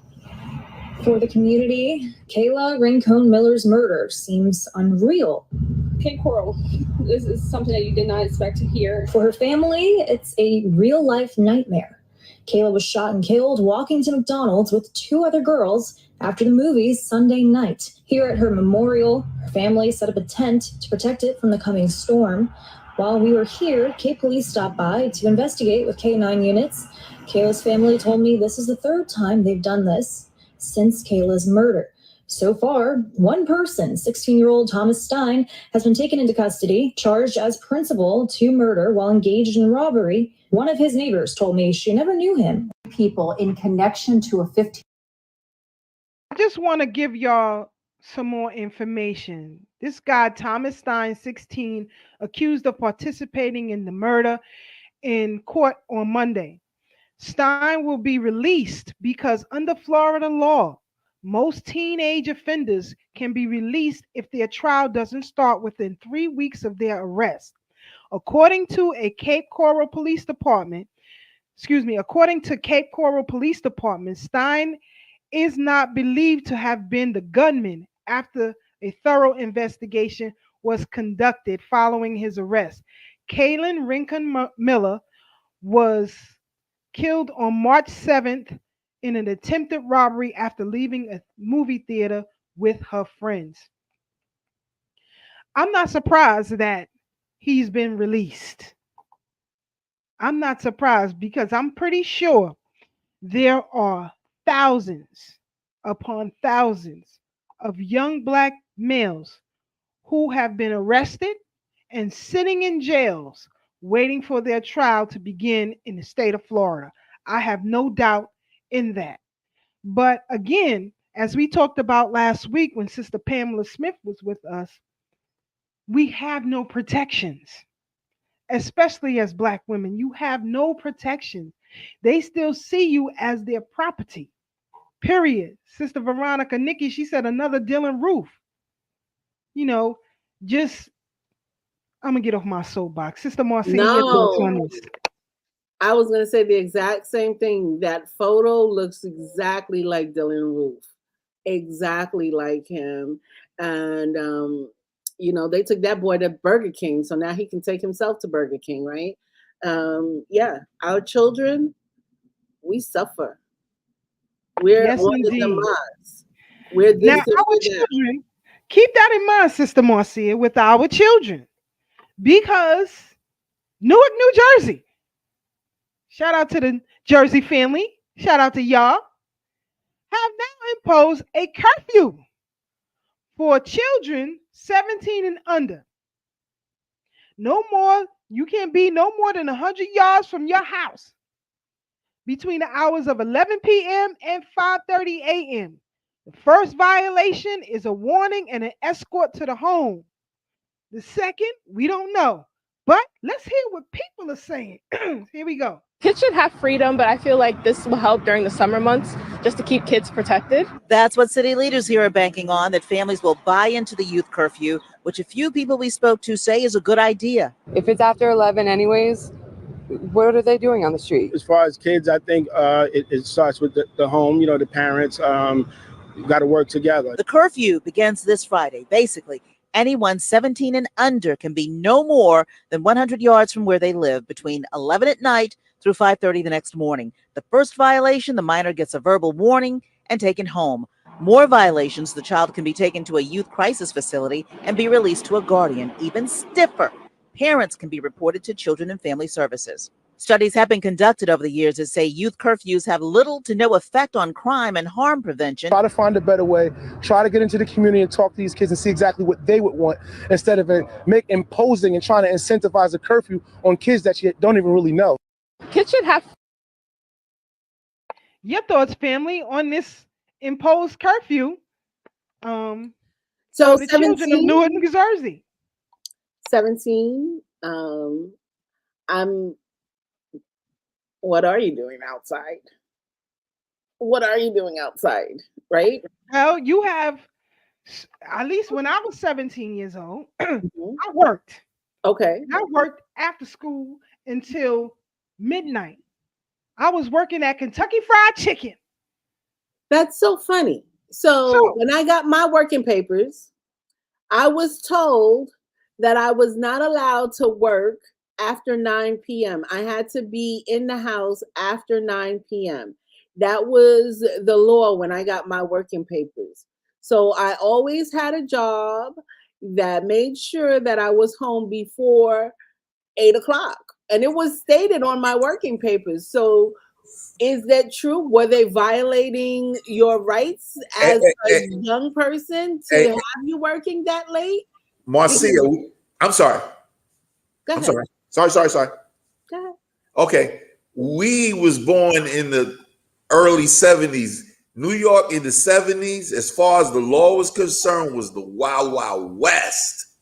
For the community, Kayla Rincon Miller's murder seems unreal. Cape Coral, this is something that you did not expect to hear. For her family, it's a real-life nightmare. Kayla was shot and killed walking to McDonald's with 2 other girls after the movies Sunday night. Here at her memorial, her family set up a tent to protect it from the coming storm. While we were here, Cape Police stopped by to investigate with K9 units. Kayla's family told me this is the 3rd time they've done this since Kayla's murder. So far, one person, 16-year-old Thomas Stein, has been taken into custody, charged as principal to murder while engaged in robbery. One of his neighbors told me she never knew him. People in connection to a 15. I just want to give y'all some more information. This guy, Thomas Stein, 16, accused of participating in the murder in court on Monday. Stein will be released because under Florida law, most teenage offenders can be released if their trial doesn't start within 3 weeks of their arrest. According to Cape Coral Police Department, Stein is not believed to have been the gunman after a thorough investigation was conducted following his arrest. Kayla Rincon Miller was killed on March 7th in an attempted robbery after leaving a movie theater with her friends. I'm not surprised that he's been released. I'm not surprised because I'm pretty sure there are thousands upon thousands of young black males who have been arrested and sitting in jails waiting for their trial to begin in the state of Florida. I have no doubt in that. But again, as we talked about last week when Sister Pamela Smith was with us, we have no protections, especially as black women. You have no protection. They still see you as their property. Period. Sister Veronica Nikki, she said another Dylan Roof. Just I'm gonna get off my soapbox. Sister Marcia, your thoughts on this? I was going to say the exact same thing. That photo looks exactly like Dylan Roof, exactly like him. And, they took that boy to Burger King. So now he can take himself to Burger King, right? Yeah, our children, we suffer. We're on the demise. We're this now, our children, keep that in mind, Sister Marcia, with our children. Because Newark, New Jersey, shout out to the Jersey family. Shout out to y'all. Have now imposed a curfew for children 17 and under. You can't be no more than 100 yards from your house between the hours of 11 p.m. and 5:30 a.m. The first violation is a warning and an escort to the home. The second, we don't know. But let's hear what people are saying. Here we go. Kids should have freedom, but I feel like this will help during the summer months just to keep kids protected. That's what city leaders here are banking on, that families will buy into the youth curfew, which a few people we spoke to say is a good idea. If it's after 11 anyways, what are they doing on the street? As far as kids, I think it starts with the home, the parents got to work together. The curfew begins this Friday. Basically, anyone 17 and under can be no more than 100 yards from where they live between 11 at night through 5:30 the next morning. The first violation, the minor gets a verbal warning and taken home. More violations, the child can be taken to a youth crisis facility and be released to a guardian. Even stiffer, parents can be reported to Children and Family Services. Studies have been conducted over the years that say youth curfews have little to no effect on crime and harm prevention. Try to find a better way, try to get into the community and talk to these kids and see exactly what they would want instead of imposing and trying to incentivize a curfew on kids that you don't even really know. Kids should have. Your thoughts, family, on this imposed curfew? So the children of Newark, New Jersey. 17. What are you doing outside? What are you doing outside? Right? Well, you have, at least when I was 17 years old, I worked. Okay. I worked after school until midnight. I was working at Kentucky Fried Chicken. That's so funny. So when I got my working papers, I was told that I was not allowed to work after 9 p.m. I had to be in the house after 9 p.m. That was the law when I got my working papers. So I always had a job that made sure that I was home before 8 o'clock. And it was stated on my working papers. So is that true? Were they violating your rights as a young person to have you working that late? Marcia, I'm sorry. Go I'm ahead. sorry. Sorry. Go ahead. Okay. We was born in the early 70s. New York in the 70s, as far as the law was concerned, was the Wild Wild West.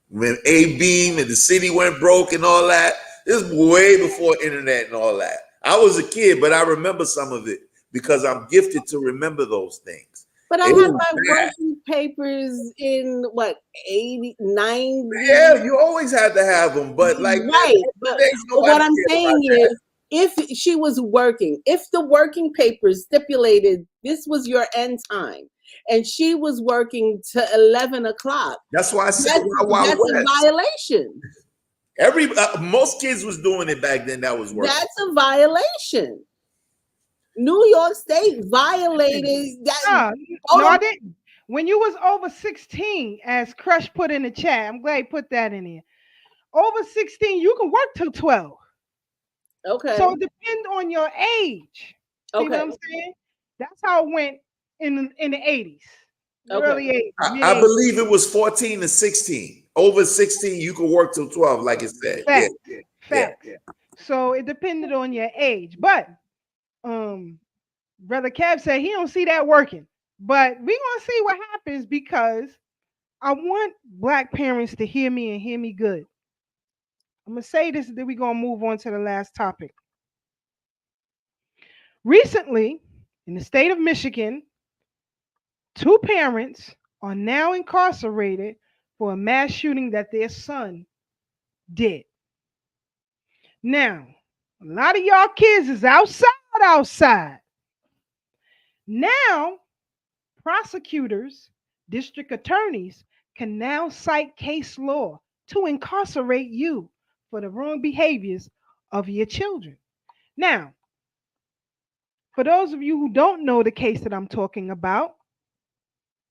When A-Beam and the city went broke and all that, this was way before internet and all that. I was a kid, but I remember some of it because I'm gifted to remember those things. But I had my working papers in what, 80, 90? Yeah, you always had to have them, but like right. But what I'm saying is, if she was working, if the working papers stipulated this was your end time, and she was working to 11 o'clock, that's why I said that's a violation. Most kids was doing it back then. That was working. That's a violation. New York State violated that. No, I didn't. When you was over 16, as Crush put in the chat, I'm glad he put that in here. Over 16, you can work till 12. Okay. So it depends on your age. See what I'm saying? That's how it went in the 80s. Early 80s. I believe it was 14 to 16. Over 16, you could work till 12, like it said. Fact. Yeah. Fact. Yeah. So it depended on your age. But Brother Kev said he don't see that working. But we're gonna see what happens, because I want Black parents to hear me and hear me good. I'm gonna say this, and then we're gonna move on to the last topic. Recently, in the state of Michigan, 2 parents are now incarcerated for a mass shooting that their son did. Now, a lot of y'all kids is outside. Now, prosecutors, district attorneys can now cite case law to incarcerate you for the wrong behaviors of your children. Now, for those of you who don't know the case that I'm talking about,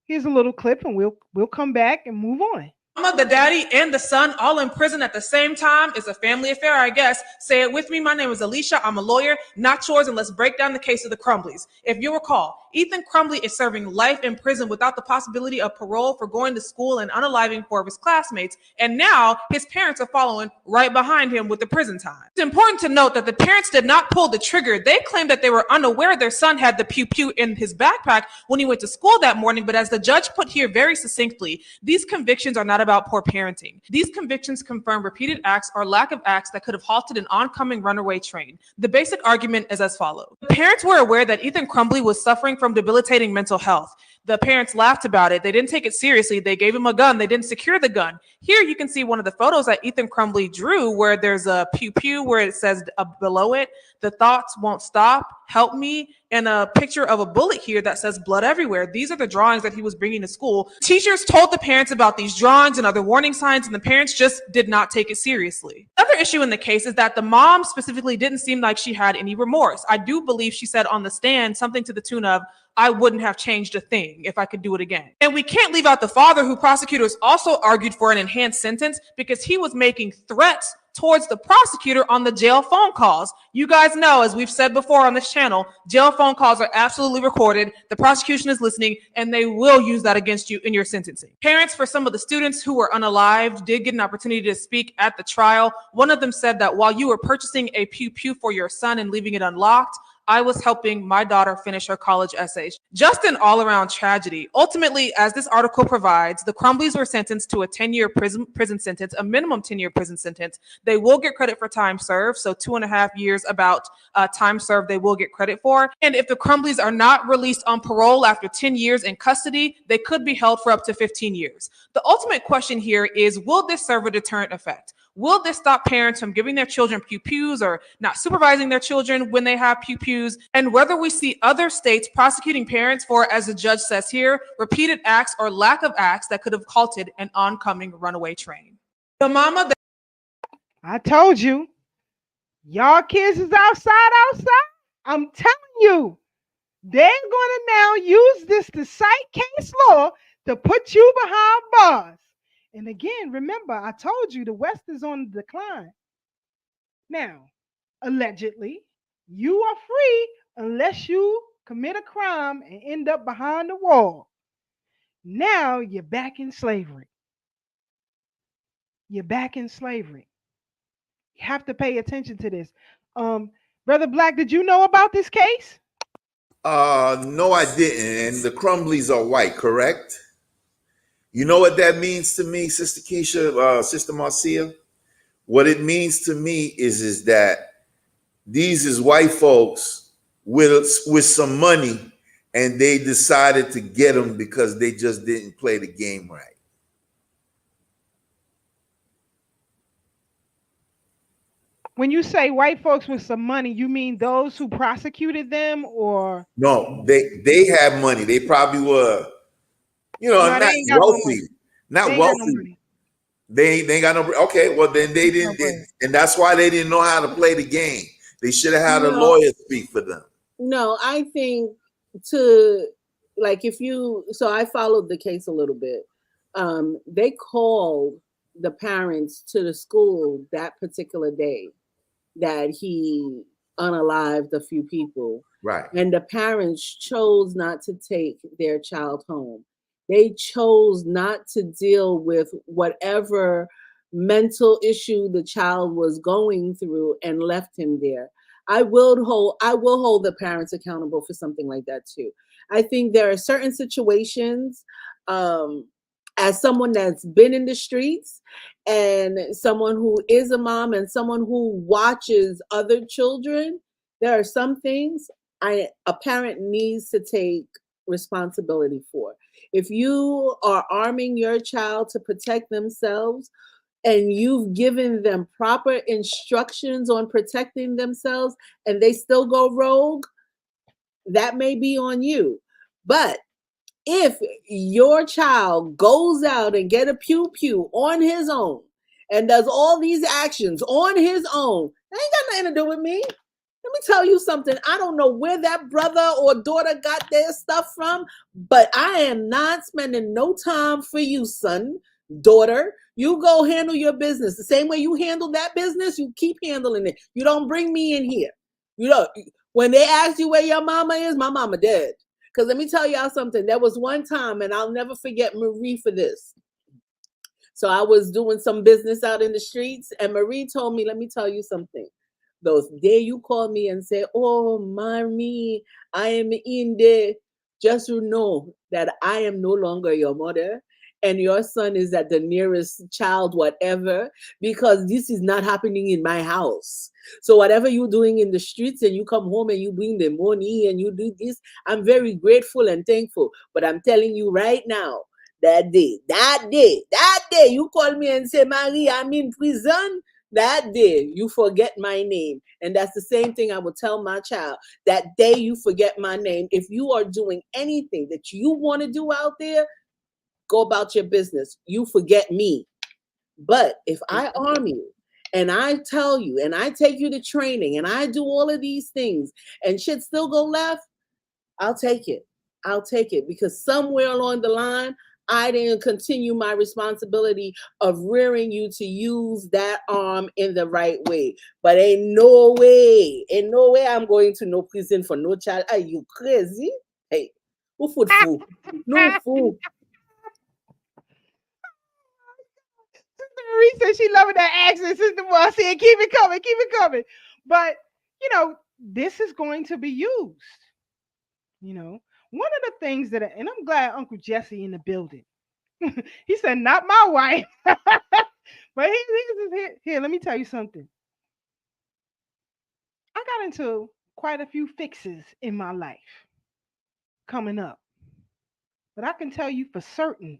here's a little clip, and we'll come back and move on. The daddy and the son all in prison at the same time. It's a family affair, I guess. Say it with me. My name is Elisa. I'm a lawyer, not yours, and let's break down the case of the Crumbleys. If you recall, Ethan Crumbly is serving life in prison without the possibility of parole for going to school and unaliving 4 of his classmates, and now his parents are following right behind him with the prison time. It's important to note that the parents did not pull the trigger. They claimed that they were unaware their son had the pew-pew in his backpack when he went to school that morning, but as the judge put here very succinctly, these convictions are not about poor parenting. These convictions confirm repeated acts or lack of acts that could have halted an oncoming runaway train. The basic argument is as follows. The parents were aware that Ethan Crumbly was suffering from debilitating mental health. The parents laughed about it. They didn't take it seriously. They gave him a gun. They didn't secure the gun. Here you can see one of the photos that Ethan Crumbly drew where there's a pew-pew where it says below it, "The thoughts won't stop, help me," and a picture of a bullet here that says blood everywhere. These are the drawings that he was bringing to school. Teachers told the parents about these drawings and other warning signs, and the parents just did not take it seriously. Another issue in the case is that the mom specifically didn't seem like she had any remorse. I do believe she said on the stand something to the tune of, "I wouldn't have changed a thing if I could do it again." And we can't leave out the father, who prosecutors also argued for an enhanced sentence because he was making threats towards the prosecutor on the jail phone calls. You guys know, as we've said before on this channel, jail phone calls are absolutely recorded. The prosecution is listening, and they will use that against you in your sentencing. Parents for some of the students who were unalived did get an opportunity to speak at the trial. One of them said that while you were purchasing a pew-pew for your son and leaving it unlocked, I was helping my daughter finish her college essays. Just an all-around tragedy. Ultimately, as this article provides, the Crumbleys were sentenced to a 10-year prison sentence, a minimum 10-year prison sentence. They will get credit for time served, so 2.5 years about time served they will get credit for. And if the Crumbleys are not released on parole after 10 years in custody, they could be held for up to 15 years. The ultimate question here is, will this serve a deterrent effect? Will this stop parents from giving their children pew-pews or not supervising their children when they have pew-pews? And whether we see other states prosecuting parents for, as the judge says here, repeated acts or lack of acts that could have halted an oncoming runaway train. The mama that I told you, y'all kids is outside. I'm telling you, they're going to now use this to cite case law to put you behind bars. And again, remember, I told you the West is on the decline. Now, allegedly, you are free unless you commit a crime and end up behind the wall. Now you're back in slavery. You're back in slavery. You have to pay attention to this. Brother Black, did you know about this case? No, I didn't. And the Crumblies are white, correct? You know what that means to me, Sister Keisha, Sister Marcia? What it means to me is that these is white folks with some money, and they decided to get them because they just didn't play the game right. When you say white folks with some money, you mean those who prosecuted them, or? No, they had money. They probably were, not wealthy. Not wealthy. They ain't got no. Okay, well then they didn't, and that's why they didn't know how to play the game. They should have had a lawyer speak for them. No, I think so I followed the case a little bit. They called the parents to the school that particular day that he unalived a few people. Right. And the parents chose not to take their child home. They chose not to deal with whatever mental issue the child was going through and left him there. I will hold the parents accountable for something like that too. I think there are certain situations, as someone that's been in the streets and someone who is a mom and someone who watches other children, there are some things a parent needs to take responsibility for. If you are arming your child to protect themselves and you've given them proper instructions on protecting themselves and they still go rogue, that may be on you. But if your child goes out and get a pew-pew on his own and does all these actions on his own, that ain't got nothing to do with me. Let me tell you something. I don't know where that brother or daughter got their stuff from, but I am not spending no time for you, son, daughter. You go handle your business. The same way you handle that business, you keep handling it. You don't bring me in here. When they ask you where your mama is, my mama dead. Because let me tell y'all something. There was one time, and I'll never forget Marie for this. So I was doing some business out in the streets, and Marie told me, let me tell you something. Those day you call me and say, oh, Marie, I am in there. Just know that I am no longer your mother and your son is at the nearest child, whatever, because this is not happening in my house. So whatever you're doing in the streets and you come home and you bring the money and you do this, I'm very grateful and thankful. But I'm telling you right now, that day, you call me and say, Marie, I'm in prison. That day you forget my name. And that's the same thing I would tell my child. That day you forget my name. If you are doing anything that you want to do out there, go about your business. You forget me. But if I arm you and I tell you and I take you to training and I do all of these things and shit still go left, I'll take it. I'll take it because somewhere along the line, I didn't continue my responsibility of rearing you to use that arm in the right way. But ain't no way I'm going to no prison for no child. Are you crazy? Hey, who food? No food. Sister Marie said she loving that accent. Sister Marcia, keep it coming. But, this is going to be used. One of the things and I'm glad Uncle Jesse in the building. He said, not my wife. But here, let me tell you something. I got into quite a few fixes in my life coming up. But I can tell you for certain,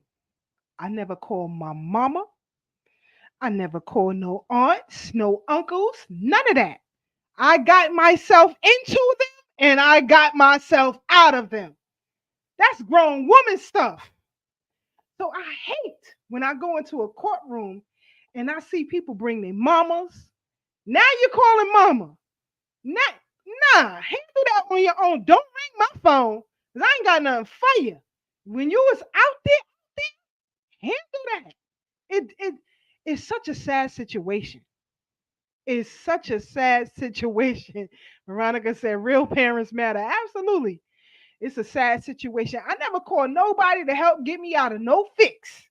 I never called my mama. I never called no aunts, no uncles, none of that. I got myself into them and I got myself out of them. That's grown woman stuff. So I hate when I go into a courtroom and I see people bring their mamas. Now you're calling mama. Nah, handle that on your own. Don't ring my phone because I ain't got nothing for you. When you was out there, handle that. It's such a sad situation. It's such a sad situation. Veronica said, real parents matter. Absolutely. It's a sad situation. I never called nobody to help get me out of no fix.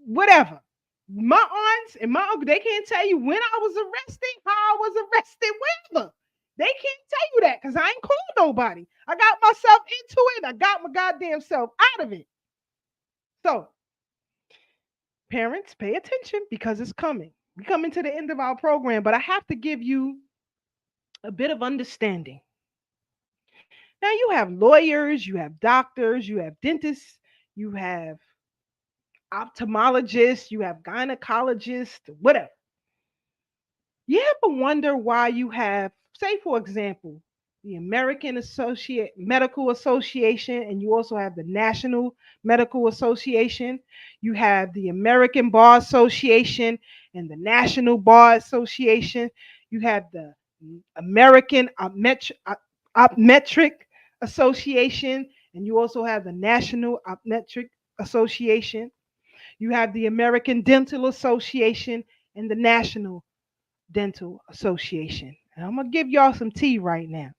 Whatever. My aunts and my uncle, they can't tell you when I was arrested, how I was arrested, whatever. They can't tell you that because I ain't called nobody. I got myself into it. I got my goddamn self out of it. So, parents, pay attention because it's coming. We're coming to the end of our program, but I have to give you a bit of understanding. Now, you have lawyers, you have doctors, you have dentists, you have ophthalmologists, you have gynecologists, whatever. You ever wonder why you have, say, for example, the American Medical Association, and you also have the National Medical Association. You have the American Bar Association and the National Bar Association. You have the American Optometric Association, and you also have the National Optometric Association. You have the American Dental Association and the National Dental Association. And I'm going to give y'all some tea right now.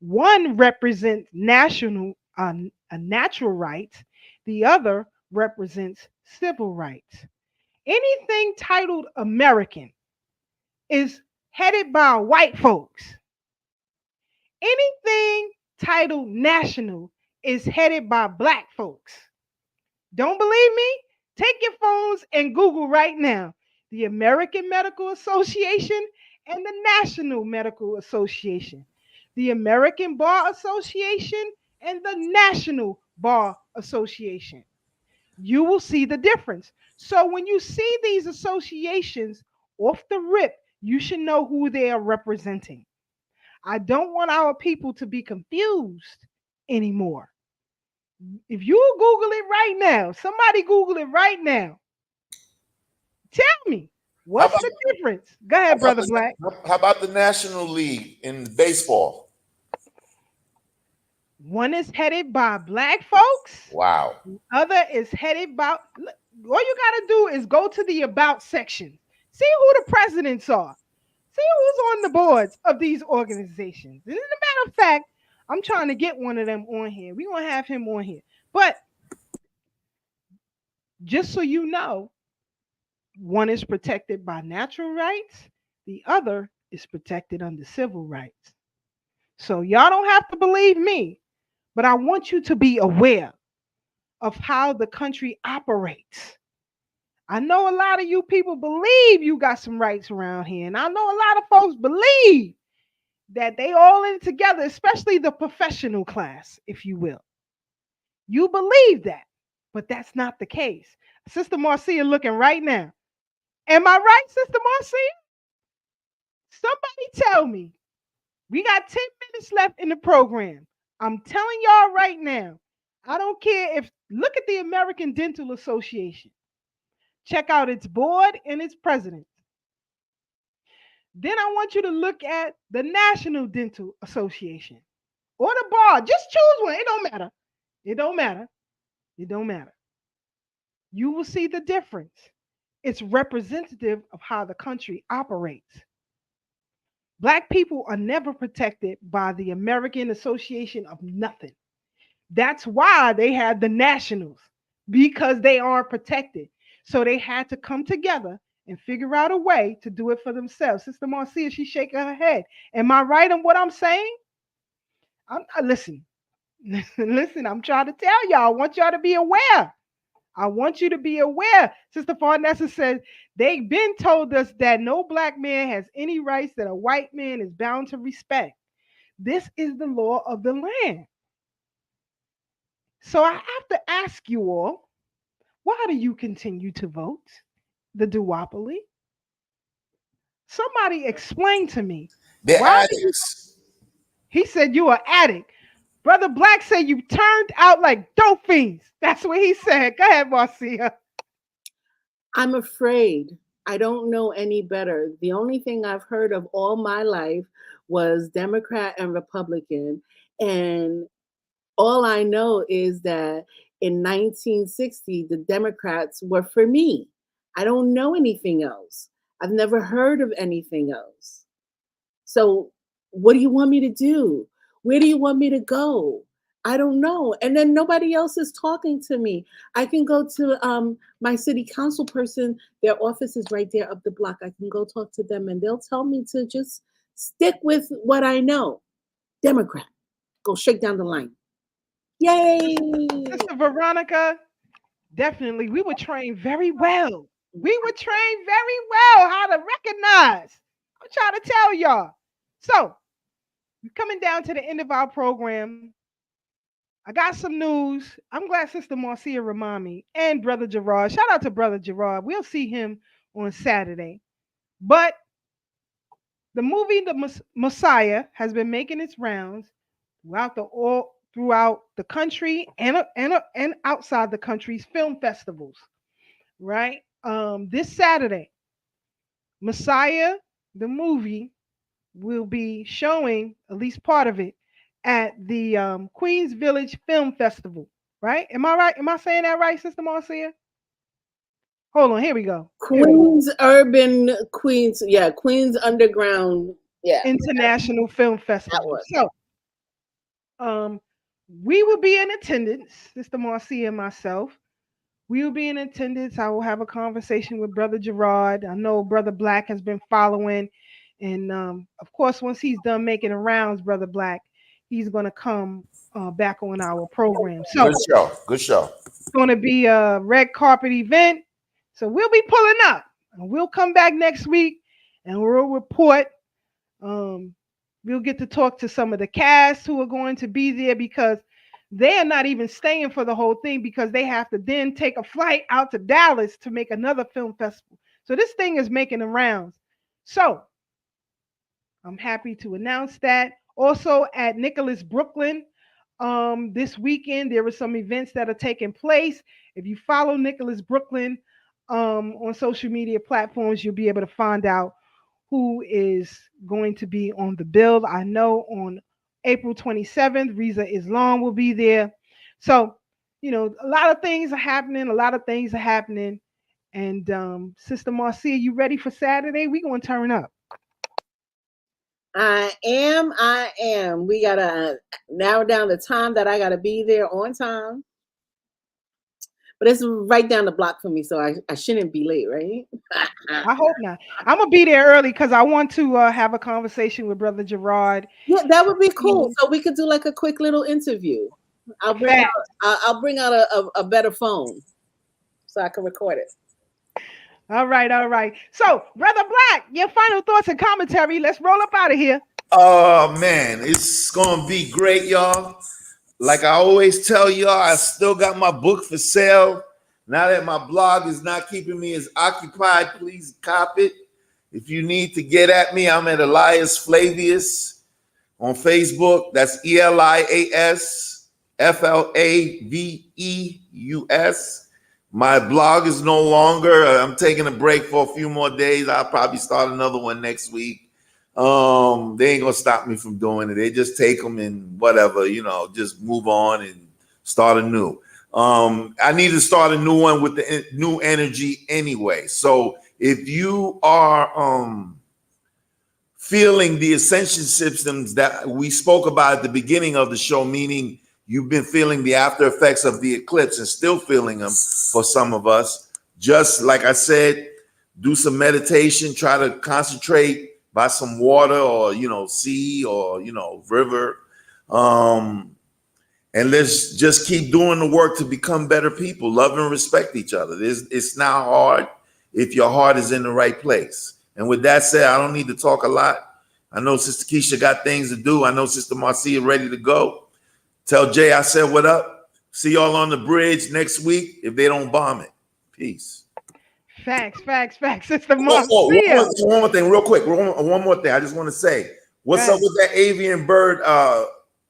One represents natural rights, the other represents civil rights. Anything titled American is headed by white folks. Anything titled national is headed by black folks. Don't believe me? Take your phones and Google right now the American Medical Association and the National Medical Association, the American Bar Association and the National Bar Association. You will see the difference. So when you see these associations off the rip, you should know who they are representing. I don't want our people to be confused anymore. If you Google it right now, somebody Google it right now. Tell me, what's the difference? Go ahead, Brother Black. How about the National League in baseball? One is headed by black folks. Wow. The other is headed by, all you got to do is go to the about section. See who the presidents are. See who's on the boards of these organizations. And as a matter of fact, I'm trying to get one of them on here. We're going to have him on here. But just so you know, one is protected by natural rights. The other is protected under civil rights. So y'all don't have to believe me, but I want you to be aware of how the country operates. I know a lot of you people believe you got some rights around here, and I know a lot of folks believe that they all in together, especially the professional class, if you will. You believe that, but that's not the case. Sister Marcia looking right now. Am I right, Sister Marcia? Somebody tell me. We got 10 minutes left in the program. I'm telling y'all right now, I don't care if, look at the American Dental Association. Check out its board and its president. Then I want you to look at the National Dental Association or the bar. Just choose one. It don't matter. It don't matter. It don't matter. You will see the difference. It's representative of how the country operates. Black people are never protected by the American Association of nothing. That's why they had the nationals, because they aren't protected. So they had to come together and figure out a way to do it for themselves. Sister Marcia, she's shaking her head. Am I right on what I'm saying? Listen, I'm trying to tell y'all. I want y'all to be aware. I want you to be aware. Sister Farnessa said, they've been told us that no black man has any rights that a white man is bound to respect. This is the law of the land. So I have to ask you all, why do you continue to vote? the duopoly? Somebody explain to me. They're Why addicts. he said you are addict. Brother Black said you turned out like dope fiends. That's what he said. Go ahead, Marcia. I'm afraid. I don't know any better. The only thing I've heard of all my life was Democrat and Republican. And all I know is that in 1960, the Democrats were for me. I don't know anything else. I've never heard of anything else. So what do you want me to do? Where do you want me to go? I don't know. And then nobody else is talking to me. I can go to my city council person. Their office is right there up the block. I can go talk to them and they'll tell me to just stick with what I know. Democrat. Go straight down the line. Yay! Sister Veronica, definitely. We were trained very well. We were trained very well how to recognize. I'm trying to tell y'all. So, we're coming down to the end of our program. I got some news. I'm glad Sister Marcia remind me. And Brother Gerard. Shout out to Brother Gerard. We'll see him on Saturday. But the movie The Messiah has been making its rounds throughout the country and outside the country's film festivals. Right? This Saturday, Messiah, the movie, will be showing at least part of it at the Queens Village Film Festival. Right? Am I right? Am I saying that right, Sister Marcia? Hold on, here we go. Queens Urban Queens, yeah, Queens Underground, yeah. International Film Festival. So, we will be in attendance, Sister Marcia and myself. We will be in attendance. I will have a conversation with Brother Gerard. I know Brother Black has been following. And of course, once he's done making the rounds, Brother Black, he's going to come back on our program. So, Good show. Good show. It's going to be a red carpet event. So we'll be pulling up. And we'll come back next week and we'll report. We'll get to talk to some of the cast who are going to be there because they are not even staying for the whole thing because they have to then take a flight out to Dallas to make another film festival. So this thing is making the rounds. So I'm happy to announce that. Also at Nicholas Brooklyn, this weekend, there are some events that are taking place. If you follow Nicholas Brooklyn on social media platforms, you'll be able to find out who is going to be on the bill. I know on April 27th, Riza Islam will be there. So, you know, a lot of things are happening. And Sister Marcia, you ready for Saturday? We're going to turn up. I am. We got to narrow down the time that I got to be there on time. But it's right down the block for me, so I shouldn't be late, right? I hope not. I'm going to be there early because I want to have a conversation with Brother Gerard. Yeah, that would be cool. So we could do like a quick little interview. I'll bring out a better phone so I can record it. All right. So, Brother Black, your final thoughts and commentary. Let's roll up out of here. Oh, man, it's going to be great, y'all. Like I always tell y'all, I still got my book for sale. Now that my blog is not keeping me as occupied, please cop it. If you need to get at me, I'm at Elias Flavius on Facebook. That's ELIAS FLAVEUS. My blog is no longer. I'm taking a break for a few more days. I'll probably start another one next week. They ain't gonna stop me from doing it. They just take them and whatever, just move on and start anew. I need to start a new one with the new energy anyway. So if you are feeling the ascension systems that we spoke about at the beginning of the show, meaning you've been feeling the after effects of the eclipse and still feeling them for some of us, just like I said, do some meditation, try to concentrate by some water or, sea or, river. And let's just keep doing the work to become better people, love and respect each other. It's not hard if your heart is in the right place. And with that said, I don't need to talk a lot. I know Sister Keisha got things to do. I know Sister Marcia ready to go. Tell Jay I said what up. See y'all on the bridge next week if they don't bomb it. Peace. Facts. It's the One more thing, real quick. One more thing. I just want to say, what's up with that avian bird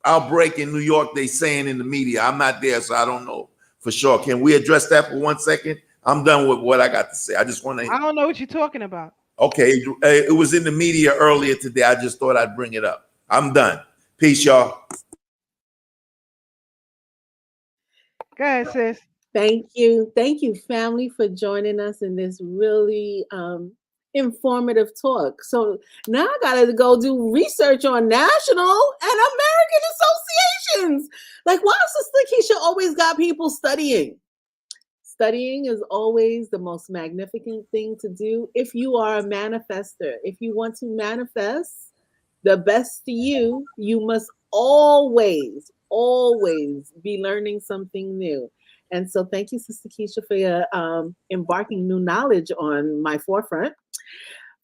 outbreak in New York? They saying in the media. I'm not there, so I don't know for sure. Can we address that for 1 second? I'm done with what I got to say. I just want to. I don't know what you're talking about. Okay, it was in the media earlier today. I just thought I'd bring it up. I'm done. Peace, y'all. Go ahead, sis. Thank you, family, for joining us in this really informative talk. So now I gotta go do research on national and American associations. Like, why Sister Keisha always got people studying? Studying is always the most magnificent thing to do if you are a manifester. If you want to manifest the best to you, you must always be learning something new. And so thank you, Sister Keisha, for embarking new knowledge on my forefront.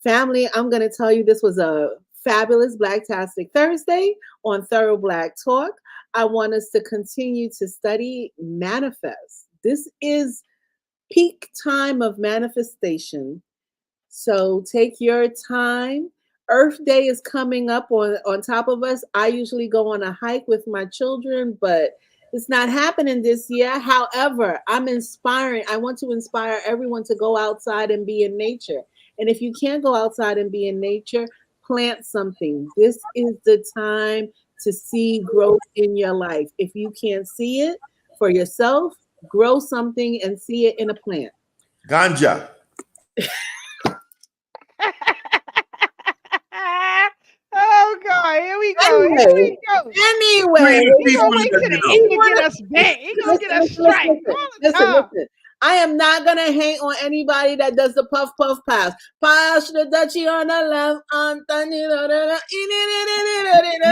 Family, I'm going to tell you this was a fabulous Blacktastic Thursday on Thorough Black Talk. I want us to continue to study manifest. This is peak time of manifestation. So take your time. Earth Day is coming up on top of us. I usually go on a hike with my children, but it's not happening this year. However, I'm inspiring. I want to inspire everyone to go outside and be in nature. And if you can't go outside and be in nature, plant something. This is the time to see growth in your life. If you can't see it for yourself, grow something and see it in a plant. Ganja. Oh God, here we go. Anyway, he gonna wait till the end to get us back. He gonna get us straight. Listen. I am not gonna hate on anybody that does the puff pass. Pass the Dutchie on the left. You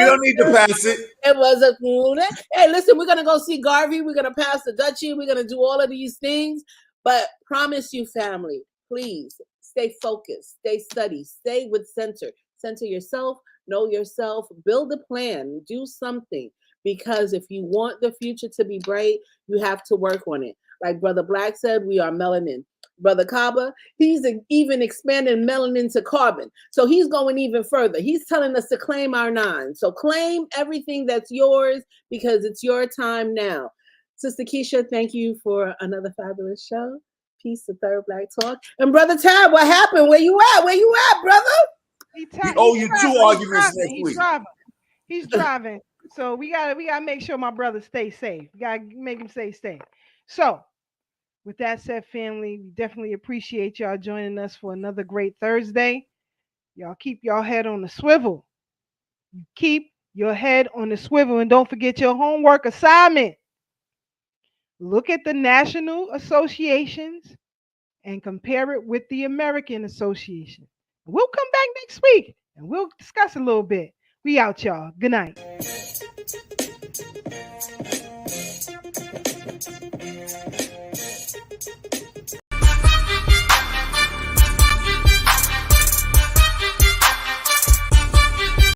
don't need to pass it. It was a cool. Hey, listen, we're gonna go see Garvey. We're gonna pass the Dutchie. We're gonna do all of these things. But promise you, family, please stay focused, stay steady, stay with center. Center yourself, know yourself, build a plan, do something. Because if you want the future to be bright, you have to work on it. Like Brother Black said, we are melanin. Brother Kaba, he's even expanding melanin to carbon. So he's going even further. He's telling us to claim our 9. So claim everything that's yours because it's your time now. Sister Keisha, thank you for another fabulous show. Peace to Third Black Talk. And Brother Tad, what happened? Where you at, brother? We owe you 2 arguments next week. He's driving. So we gotta make sure my brother stays safe. We gotta make him stay safe. So with that said, family, we definitely appreciate y'all joining us for another great Thursday. Y'all keep your head on the swivel. Keep your head on the swivel and don't forget your homework assignment. Look at the national associations and compare it with the American Association. We'll come back next week and we'll discuss a little bit. We out, y'all. Good night.